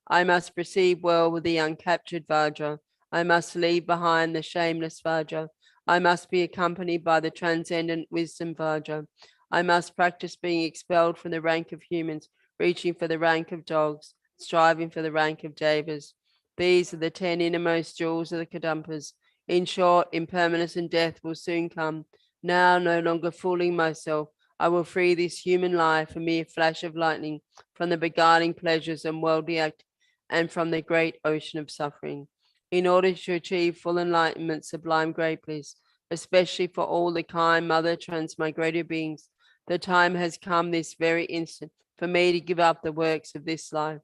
I must proceed well with the uncaptured Vajra. I must leave behind the shameless Vajra. I must be accompanied by the transcendent wisdom Vajra. I must practice being expelled from the rank of humans, reaching for the rank of dogs, striving for the rank of Devas. These are the 10 innermost jewels of the Kadampas. In short, impermanence and death will soon come. Now, no longer fooling myself, I will free this human life, a mere flash of lightning, from the beguiling pleasures and worldly act, and from the great ocean of suffering. In order to achieve full enlightenment, sublime great bliss, especially for all the kind mother transmigrated beings, the time has come this very instant for me to give up the works of this life.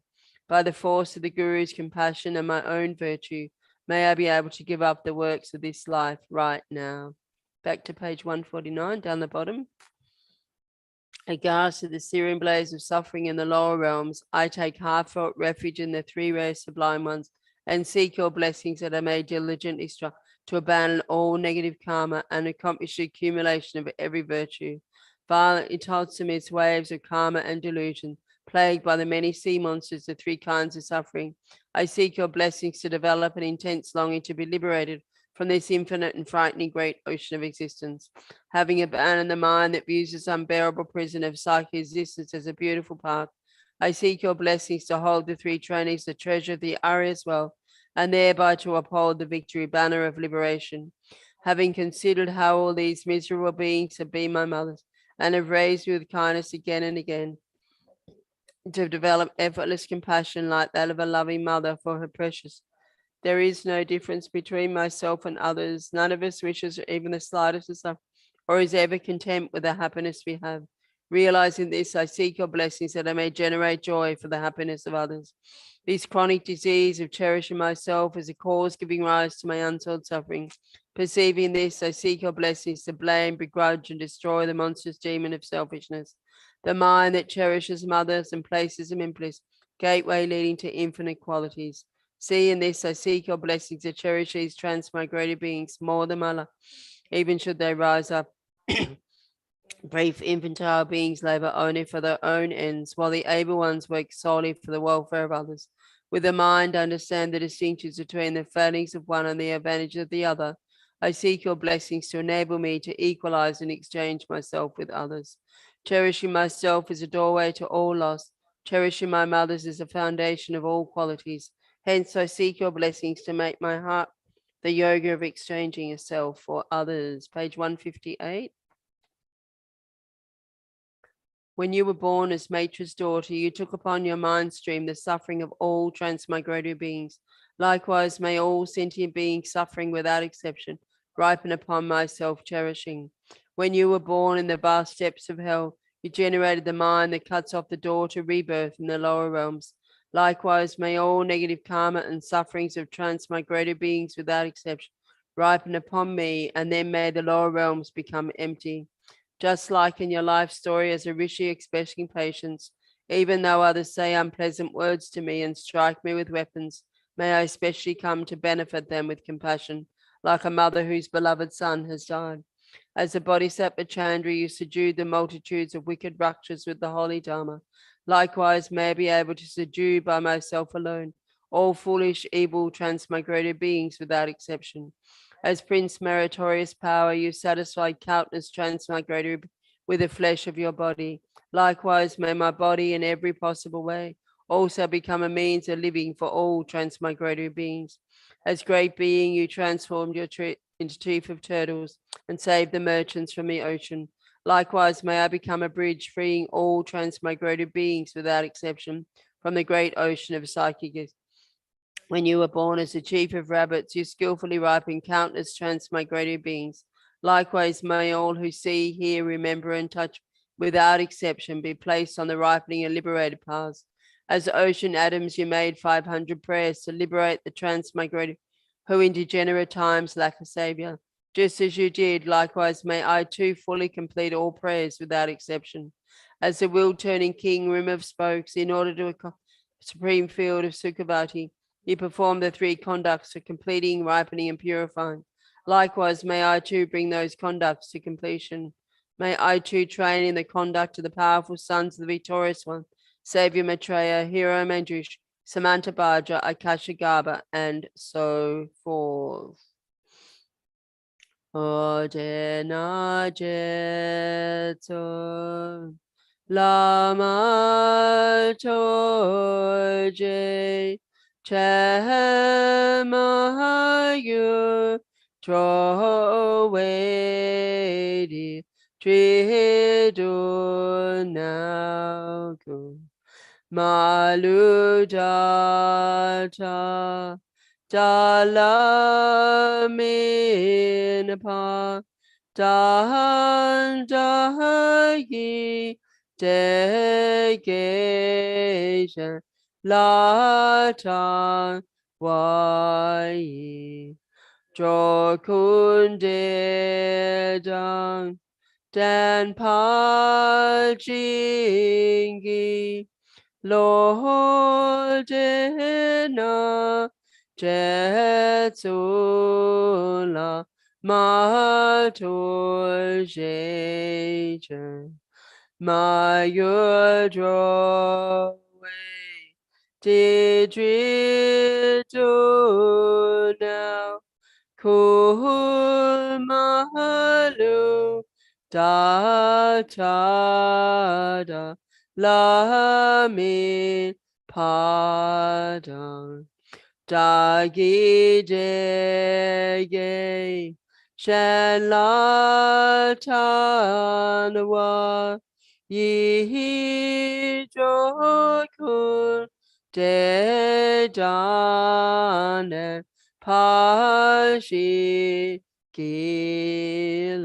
By the force of the Guru's compassion and my own virtue, may I be able to give up the works of this life right now. Back to page 149, down the bottom. Aghast at the searing blaze of suffering in the lower realms, I take heartfelt refuge in the 3 rare sublime ones and seek your blessings that I may diligently strive to abandon all negative karma and accomplish the accumulation of every virtue. Violently tossed amidst waves of karma and delusion, plagued by the many sea monsters of 3 kinds of suffering, I seek your blessings to develop an intense longing to be liberated from this infinite and frightening great ocean of existence. Having abandoned the mind that views this unbearable prison of psychic existence as a beautiful path, I seek your blessings to hold the 3 trainees, the treasure of the Arya's wealth, and thereby to uphold the victory banner of liberation. Having considered how all these miserable beings have been my mothers, and have raised me with kindness again and again, to develop effortless compassion like that of a loving mother for her precious There is no difference between myself and others. None of us wishes even the slightest of suffering, or is ever content with the happiness we have. Realizing this, I seek your blessings that I may generate joy for the happiness of others. This chronic disease of cherishing myself as a cause giving rise to my untold suffering. Perceiving this, I seek your blessings to blame, begrudge, and destroy the monstrous demon of selfishness. The mind that cherishes others and places them in bliss, gateway leading to infinite qualities. See in this, I seek your blessings to cherish these transmigrated beings more than my life, even should they rise up. Brief infantile beings labor only for their own ends, while the able ones work solely for the welfare of others. With the mind, understand the distinctions between the failings of one and the advantage of the other. I seek your blessings to enable me to equalize and exchange myself with others. Cherishing myself is a doorway to all loss. Cherishing my mothers is the foundation of all qualities. Hence, I seek your blessings to make my heart the yoga of exchanging a self for others. Page 158. When you were born as Matra's daughter, you took upon your mind stream the suffering of all transmigratory beings. Likewise, may all sentient beings suffering without exception ripen upon my self-cherishing. When you were born in the vast depths of hell, you generated the mind that cuts off the door to rebirth in the lower realms. Likewise, may all negative karma and sufferings of transmigratory beings without exception ripen upon me, and then may the lower realms become empty. Just like in your life story as a rishi expressing patience, even though others say unpleasant words to me and strike me with weapons, may I especially come to benefit them with compassion, like a mother whose beloved son has died. As the Bodhisattva Chandra, you subdued the multitudes of wicked Rakshas with the holy Dharma. Likewise, may I be able to subdue by myself alone all foolish, evil, transmigrated beings without exception. As Prince Meritorious Power, you satisfied countless transmigrated with the flesh of your body. Likewise, may my body in every possible way also become a means of living for all transmigratory beings. As great being, you transformed your into teeth of turtles and saved the merchants from the ocean. Likewise, may I become a bridge freeing all transmigrated beings without exception from the great ocean of psychic. When you were born as the chief of rabbits, you skillfully ripened countless transmigrated beings. Likewise, may all who see, hear, remember, and touch without exception be placed on the ripening and liberated paths. As ocean atoms, you made 500 prayers to liberate the transmigrated who in degenerate times lack a savior. Just as you did, likewise, may I too fully complete all prayers without exception. As the will-turning king, rim of spokes, in order to accomplish the supreme field of Sukhavati, you perform the three conducts for completing, ripening, and purifying. Likewise, may I too bring those conducts to completion. May I too train in the conduct of the powerful sons of the victorious one, Savior Maitreya, Hero Manjush, Samantha Bhaja, Akasha Gaba, and so forth. Ojena Jeto Lama Choje Chemayu Trowedi Tridunaku Maludata Dalaminapa Dahandayi Degesha Lata Wai Jokunde Dan Pajingi Lordena Jetsula Matul Jeje Mayudro Didritu now Kumalu Datada Lamin Padang Dagi Dege Shanlatanwa Yi Jokun De Dane Pashi Kilo.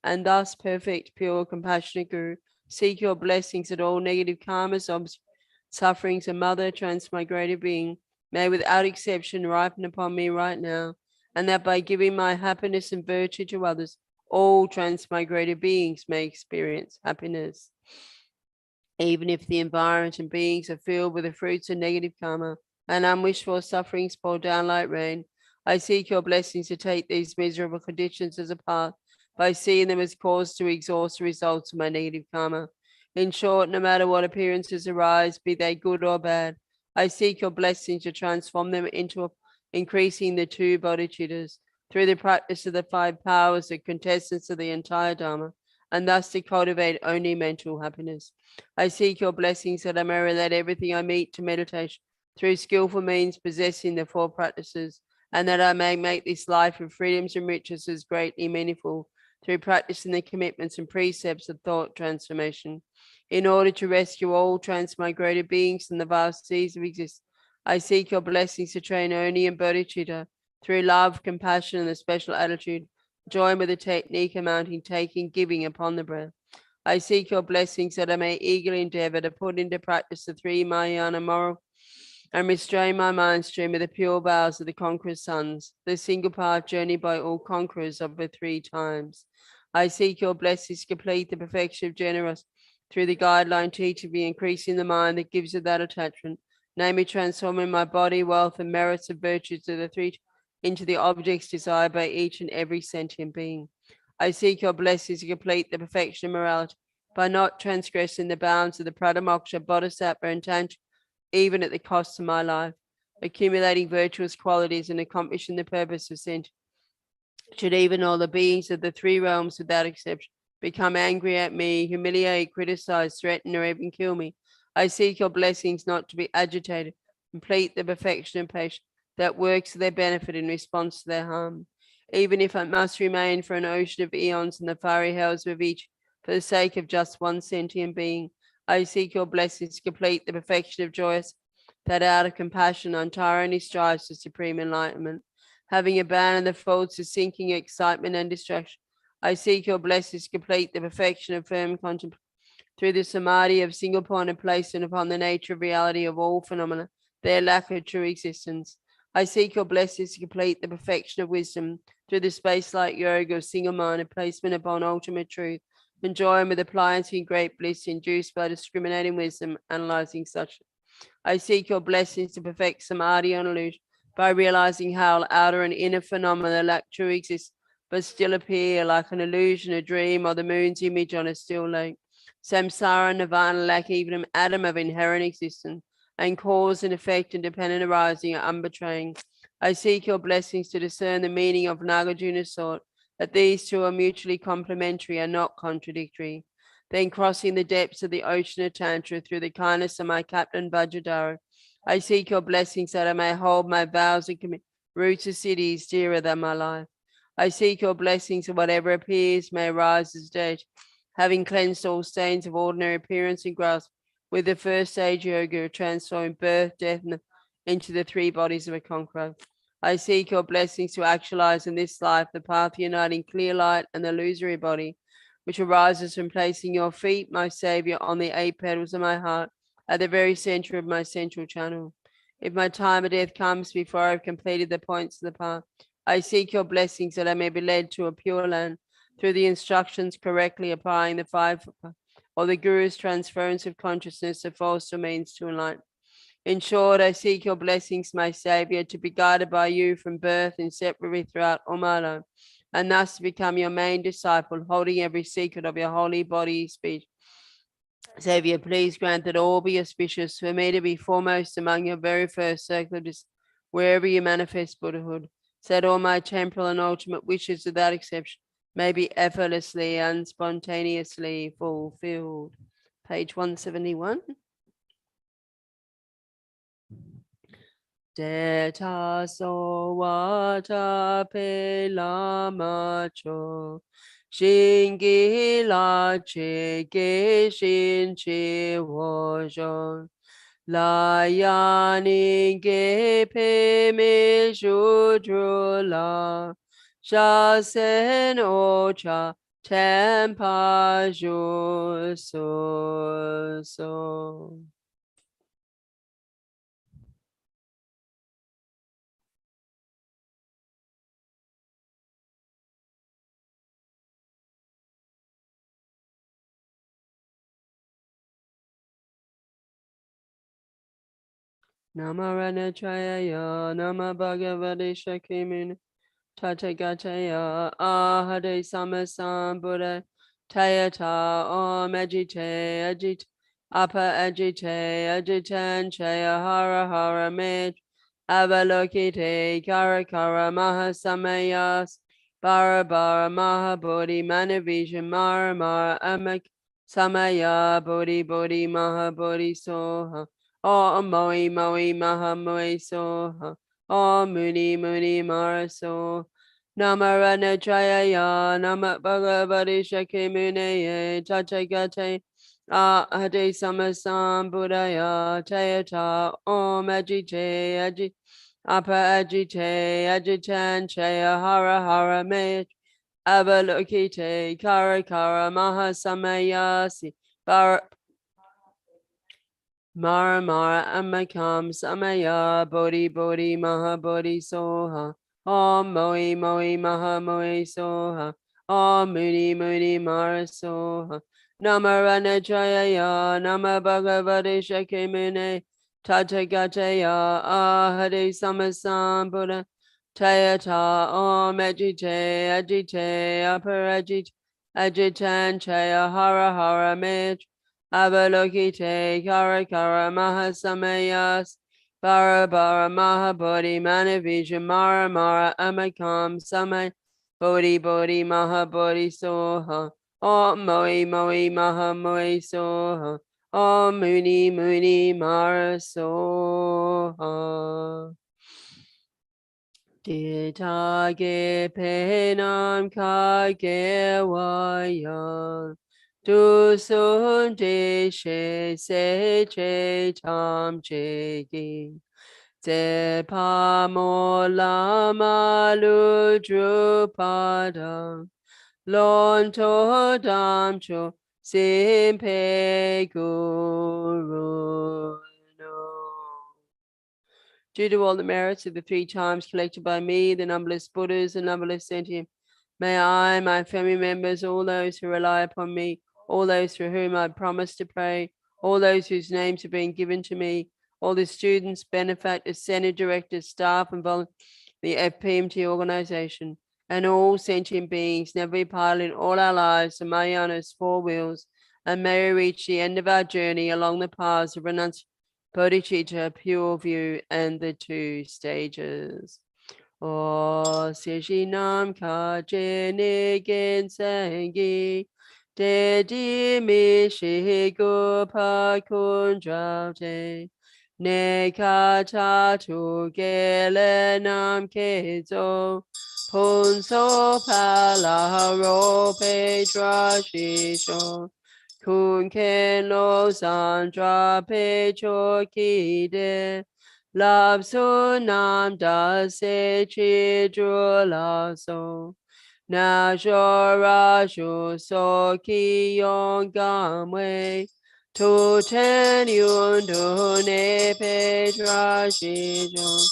And thus, perfect, pure, compassionate Guru, seek your blessings that all negative karmas, sufferings, and mother transmigrated being may without exception ripen upon me right now, and that by giving my happiness and virtue to others, all transmigrated beings may experience happiness. Even if the environment and beings are filled with the fruits of negative karma and unwished for sufferings pour down like rain, I seek your blessings to take these miserable conditions as a path by seeing them as cause to exhaust the results of my negative karma. In short, no matter what appearances arise, be they good or bad, I seek your blessings to transform them into increasing the two bodhicittas through the practice of the five powers, the quintessence of the entire Dharma, and thus to cultivate only mental happiness. I seek your blessings that I may relate everything I meet to meditation through skillful means possessing the four practices, and that I may make this life of freedoms and riches as greatly meaningful through practicing the commitments and precepts of thought transformation. In order to rescue all transmigrated beings from the vast seas of existence, I seek your blessings to train only in bodhicitta through love, compassion, and the special attitude, joined with the technique amounting taking, giving upon the breath. I seek your blessings that I may eagerly endeavor to put into practice the three Mahayana moral and restrain my mind stream with the pure vows of the conqueror's sons, the single path journey by all conquerors of the three times. I seek your blessings to complete the perfection of generosity through the guideline teaching me, increasing the mind that gives it that attachment, namely transforming my body, wealth, and merits of virtues of the three into the objects desired by each and every sentient being. I seek your blessings to complete the perfection of morality by not transgressing the bounds of the Pradamoksha, Bodhisattva, and Tantra, even at the cost of my life, accumulating virtuous qualities and accomplishing the purpose of sentence. Should even all the beings of the three realms without exception become angry at me, humiliate, criticize, threaten, or even kill me, I seek your blessings not to be agitated, complete the perfection and patience that works for their benefit in response to their harm. Even if I must remain for an ocean of eons in the fiery hells of each, for the sake of just one sentient being, I seek your blessings to complete the perfection of joyous, that out of compassion untiringly strives for supreme enlightenment. Having abandoned the faults of sinking, excitement, and distraction, I seek your blessings to complete the perfection of firm contemplation through the samadhi of single pointed placement upon the nature of reality of all phenomena, their lack of true existence. I seek your blessings to complete the perfection of wisdom through the space-like yoga of single-minded placement upon ultimate truth, enjoying with appliance in great bliss induced by discriminating wisdom, analyzing such. I seek your blessings to perfect samadhi on illusion by realizing how outer and inner phenomena lack true existence, but still appear like an illusion, a dream, or the moon's image on a still lake. Samsara and nirvana lack even an atom of inherent existence, and cause and effect and dependent arising are unbetraying. I seek your blessings to discern the meaning of Nagarjuna's thought, that these two are mutually complementary and not contradictory. Then crossing the depths of the ocean of Tantra through the kindness of my captain Vajradhara, I seek your blessings that I may hold my vows and commit roots of cities dearer than my life. I seek your blessings that whatever appears may arise as dead, having cleansed all stains of ordinary appearance and grasp, with the first stage yoga of transforming birth, death, and into the three bodies of a conqueror. I seek your blessings to actualize in this life the path uniting clear light and the illusory body, which arises from placing your feet, my Savior, on the 8 petals of my heart, at the very center of my central channel. If my time of death comes before I've completed the points of the path, I seek your blessings that I may be led to a pure land through the instructions correctly applying the 5 or the Guru's transference of consciousness of false domains to enlightenment. In short, I seek your blessings, my Savior, to be guided by you from birth inseparably throughout all my life, and thus to become your main disciple, holding every secret of your holy body speech. Savior, please grant that all be auspicious for me to be foremost among your very first circle of wherever you manifest Buddhahood, so that all my temporal and ultimate wishes without exception may be effortlessly and spontaneously fulfilled. Page 171. Deta so wata pe lama cho shingi la che ge shin che wo zhong Yani gepe me shudrula. Shasen ocha tempa so. Namarana Chaya, Nama Bhagavate Shakimin, Tathagata Ahade Samasan Buddha, Tayata Om Ajite, Apa Ajitan Chaya Hara Hara Mit, Avalokite, Karakara Mahasamayas, Bara Bara Mahabodhi, Manavisha Mara Mara Amak, Samaya Bodhi Bodhi Mahabodhi Soha. Om Moi Moi Maha Moi Soha. Om Muni Muni Maraso. Namarana Jaya Nama Bhagavati Shaki Mune Tathagate Ahade Samasam Buddhaya Tayata Om Ajite Apa Ajitan Chaya Hara Hara Me Avalokite Kara Kara Mahasamayasi Mara Mara Amakam Samaya Bodhi Bodhi Maha Bodhi Soha Om Moi Moi Maha Moi Soha Om Muni Muni Mara Soha Namarana Jaya Nama Bhagavate Shake Mune Tathagata Ahade Samasam Buddha Tayata Om Ajite Aparajit Ajitan Chaya Hara Hara Met Avalokite Kara Kara Mahasamayas Bara Bara Mahabodhi Manavija Mara Mara Amakam Samay Bodhi Bodhi Mahabodhi Soha Om Moi Moi Maha Moi Soha Om Muni Muni Mara Soha Ditage Penam Kage Waya Tu sun de she se che tam che gi. Te pa mo lama lu dru pada. Lon to dam cho sim pe guru no. Due to all the merits of the 3 times collected by me, the numberless Buddhas, the numberless sentient, may I, my family members, all those who rely upon me, all those for whom I promise to pray, all those whose names have been given to me, all the students, benefactors, Senate directors, staff, and volunteers, the FPMT organization, and all sentient beings, never be piloting all our lives to Mayana's 4 wheels, and may we reach the end of our journey along the paths of renunciation, bodhicitta, pure view, and the 2 stages. O Sishinam Kaje Nigen Sengi De Di Mi Shi Gupa Kunjate Ne Kata Tu Gele Nam Kezo Punso Pala Ro Petra Shisho Kun Ken Lo Sandra Pecho Kide Love Sunam Da Se Chidru La So Na Jora Shu So Ki Yong Gamwe Tu Ten Yun Du Ne Petra Shijo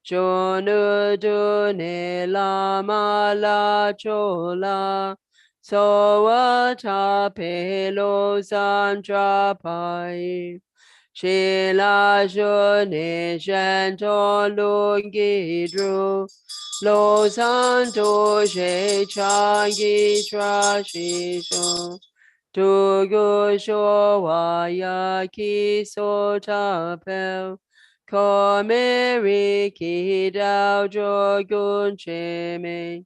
Jonu Du Ne Lama La Chola So Wata Pe Lo Sandra Pai Shila Jone Shanto Lungi Dru Lo Santo She Changi Trashisho Tugu Showa Ki Sota Pel Komeri Ki Dao Jogun Cheme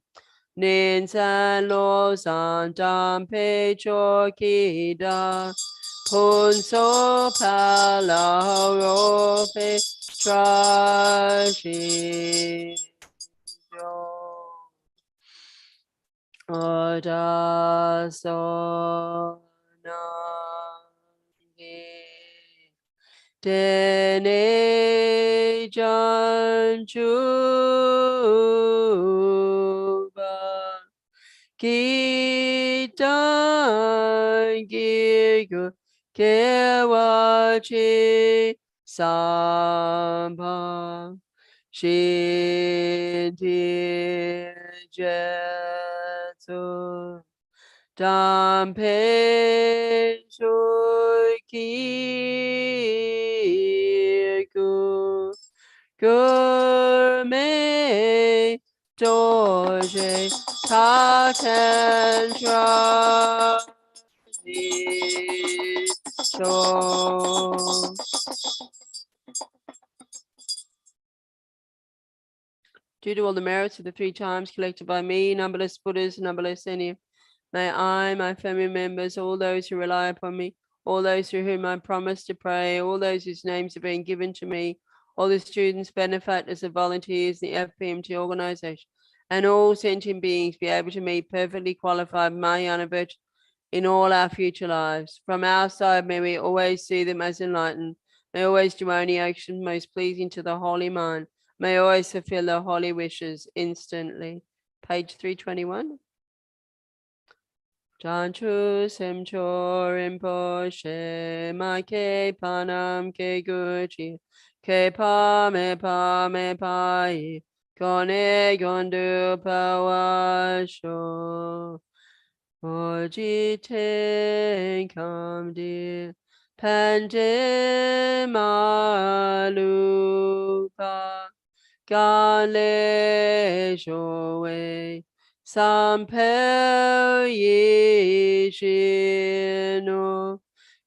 Nin San Lo San Tam Pe Cho Ki Da Punso Pala Rope Trashi Oda So Nangi Dene Janchuba Kitan Gigu Kewachi Samba Shinti Jetsu Dampe Shuikiku Gourmet Doje Taten Show. Due to all the merits of the 3 times collected by me, numberless Buddhas, numberless any, may I, my family members, all those who rely upon me, all those through whom I promise to pray, all those whose names have been given to me, all the students, benefactors, and volunteers in the FPMT organization, and all sentient beings be able to meet perfectly qualified Mahayana virtue in all our future lives. From our side, may we always see them as enlightened. May always do only actions most pleasing to the holy mind. May always fulfill their holy wishes instantly. Page 321. Janchu Semcho Rinpoche Ma Ke Panam Ke Guchi Ke Pa Me Pai Kone Gondu Pawasho Oji Ten Kam Di Pande Malupa Gale Joe Sampel Yishino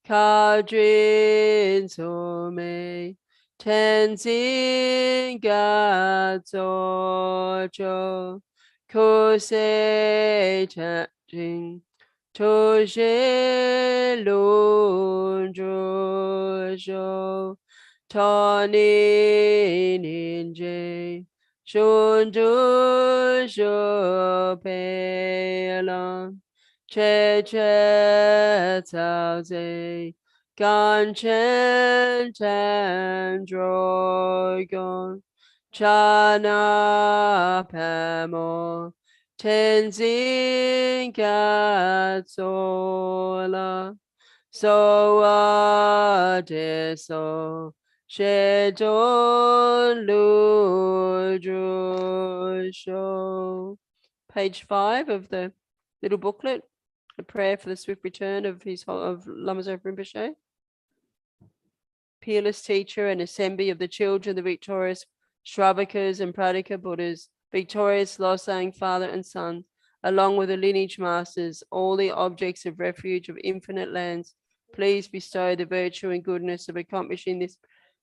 Kadrin Some Tenzin Gatsocho Kose Ching Toje Lunjo Tani Ninja Shundu Shopelan Che Che Tao Ze Gan Chen Tan Drogon Chana Pamo Tenzin Katsola So Adeso Shedon Ludro. Page 5 of the little booklet, a prayer for the swift return of Lama Zopa Rinpoche. Peerless teacher and assembly of the children of the victorious Shravakas and Pradika Buddhas, victorious Losang father and son, along with the lineage masters, all the objects of refuge of infinite lands, please bestow the virtue and goodness of accomplishing this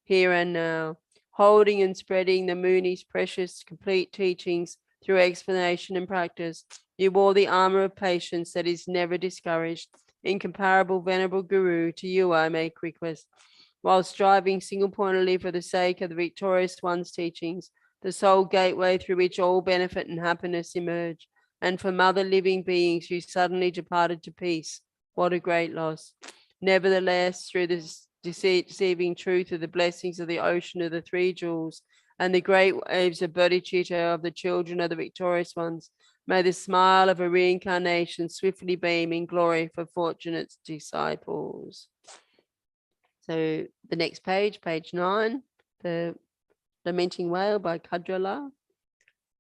here and now, holding and spreading the Muni's precious complete teachings through explanation and practice. You wore the armor of patience that is never discouraged. Incomparable venerable Guru, to you I make request. While striving single-pointedly for the sake of the victorious one's teachings, the sole gateway through which all benefit and happiness emerge, and from other living beings who suddenly departed to peace. What a great loss. Nevertheless, through this deceiving truth of the blessings of the ocean of the 3 jewels and the great waves of bodhicitta of the children of the victorious ones, may the smile of a reincarnation swiftly beam in glory for fortunate disciples. So the next page, page 9, the Lamenting Whale by Kadrala.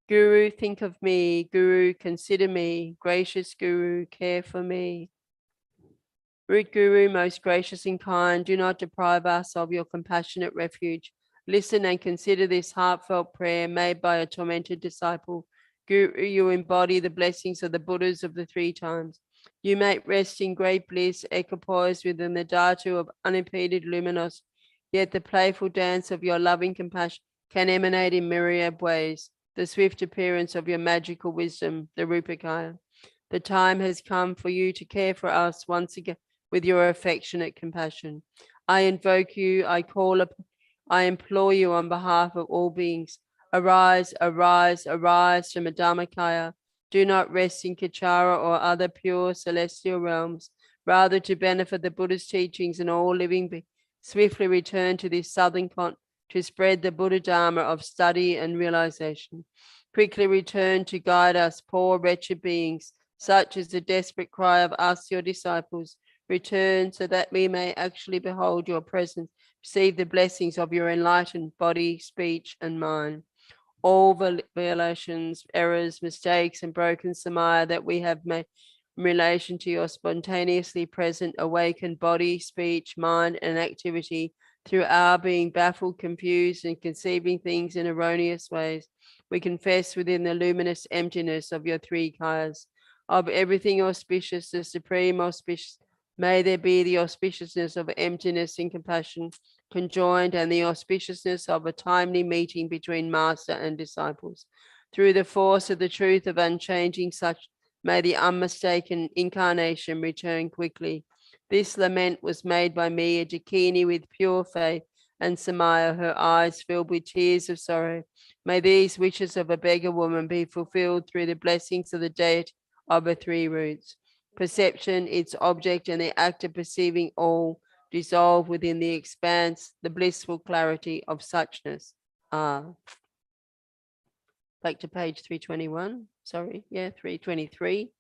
Guru, think of me. Guru, consider me. Gracious Guru, care for me. Root Guru, most gracious and kind, do not deprive us of your compassionate refuge. Listen and consider this heartfelt prayer made by a tormented disciple. Guru, you embody the blessings of the Buddhas of the 3 times. You make rest in great bliss, equipoised within the dhatu of unimpeded luminos. Yet the playful dance of your loving compassion can emanate in myriad ways. The swift appearance of your magical wisdom, the Rupakaya. The time has come for you to care for us once again with your affectionate compassion. I invoke you, I implore you on behalf of all beings. Arise, arise, arise from the Dharmakaya. Do not rest in Kachara or other pure celestial realms, rather to benefit the Buddha's teachings and all living beings. swiftly return to this southern continent to spread the Buddha Dharma of study and realization. Quickly return to guide us, poor wretched beings. Such is the desperate cry of us, your disciples. Return so that we may actually behold your presence, receive the blessings of your enlightened body, speech, and mind. All violations, errors, mistakes, and broken samaya that we have made in relation to your spontaneously present awakened body, speech, mind, and activity through our being baffled, confused, and conceiving things in erroneous ways. We confess within the luminous emptiness of your three kayas, of everything auspicious, the supreme auspicious. May there be the auspiciousness of emptiness and compassion conjoined, and the auspiciousness of a timely meeting between master and disciples. Through the force of the truth of unchanging such, may the unmistaken incarnation return quickly. This lament was made by me, a Dakini with pure faith, and Samaya, her eyes filled with tears of sorrow. May these wishes of a beggar woman be fulfilled through the blessings of the deity of the three roots. Perception, its object, and the act of perceiving all dissolve within the expanse, the blissful clarity of suchness. Back to page 321. Sorry, 323.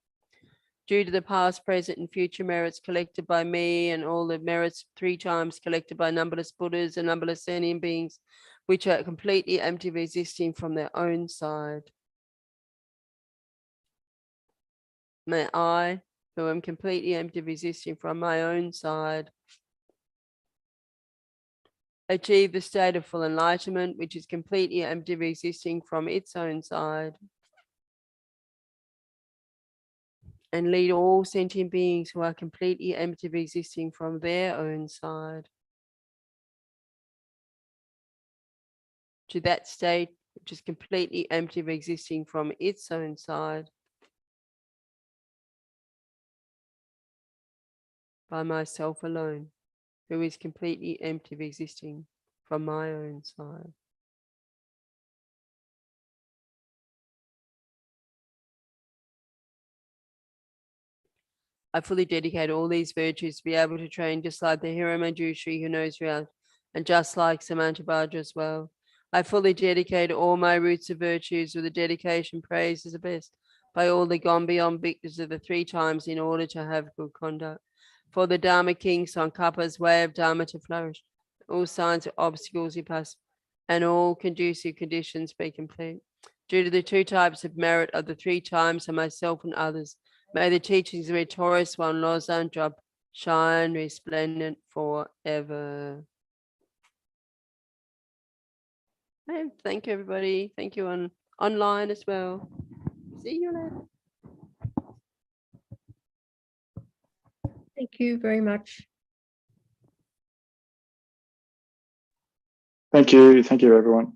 Due to the past, present, and future merits collected by me, and all the merits 3 times collected by numberless Buddhas and numberless sentient beings, which are completely empty of existing from their own side. May I, who am completely empty of existing from my own side, achieve the state of full enlightenment, which is completely empty of existing from its own side, and lead all sentient beings who are completely empty of existing from their own side to that state which is completely empty of existing from its own side by myself alone, who is completely empty of existing from my own side. I fully dedicate all these virtues to be able to train just like the hero Manjushri who knows reality, and just like Samantha Bhaja as well. I fully dedicate all my roots of virtues with the dedication praised as the best by all the gone beyond victors of the 3 times in order to have good conduct. For the Dharma King, Tsongkhapa's way of Dharma to flourish, all signs of obstacles he passed, and all conducive conditions be complete. Due to the 2 types of merit of the 3 times and myself and others, may the teachings of the Taurus One Lozan Drop shine resplendent forever. And thank you, everybody. Thank you online as well. See you later. Thank you very much. Thank you. Thank you, everyone.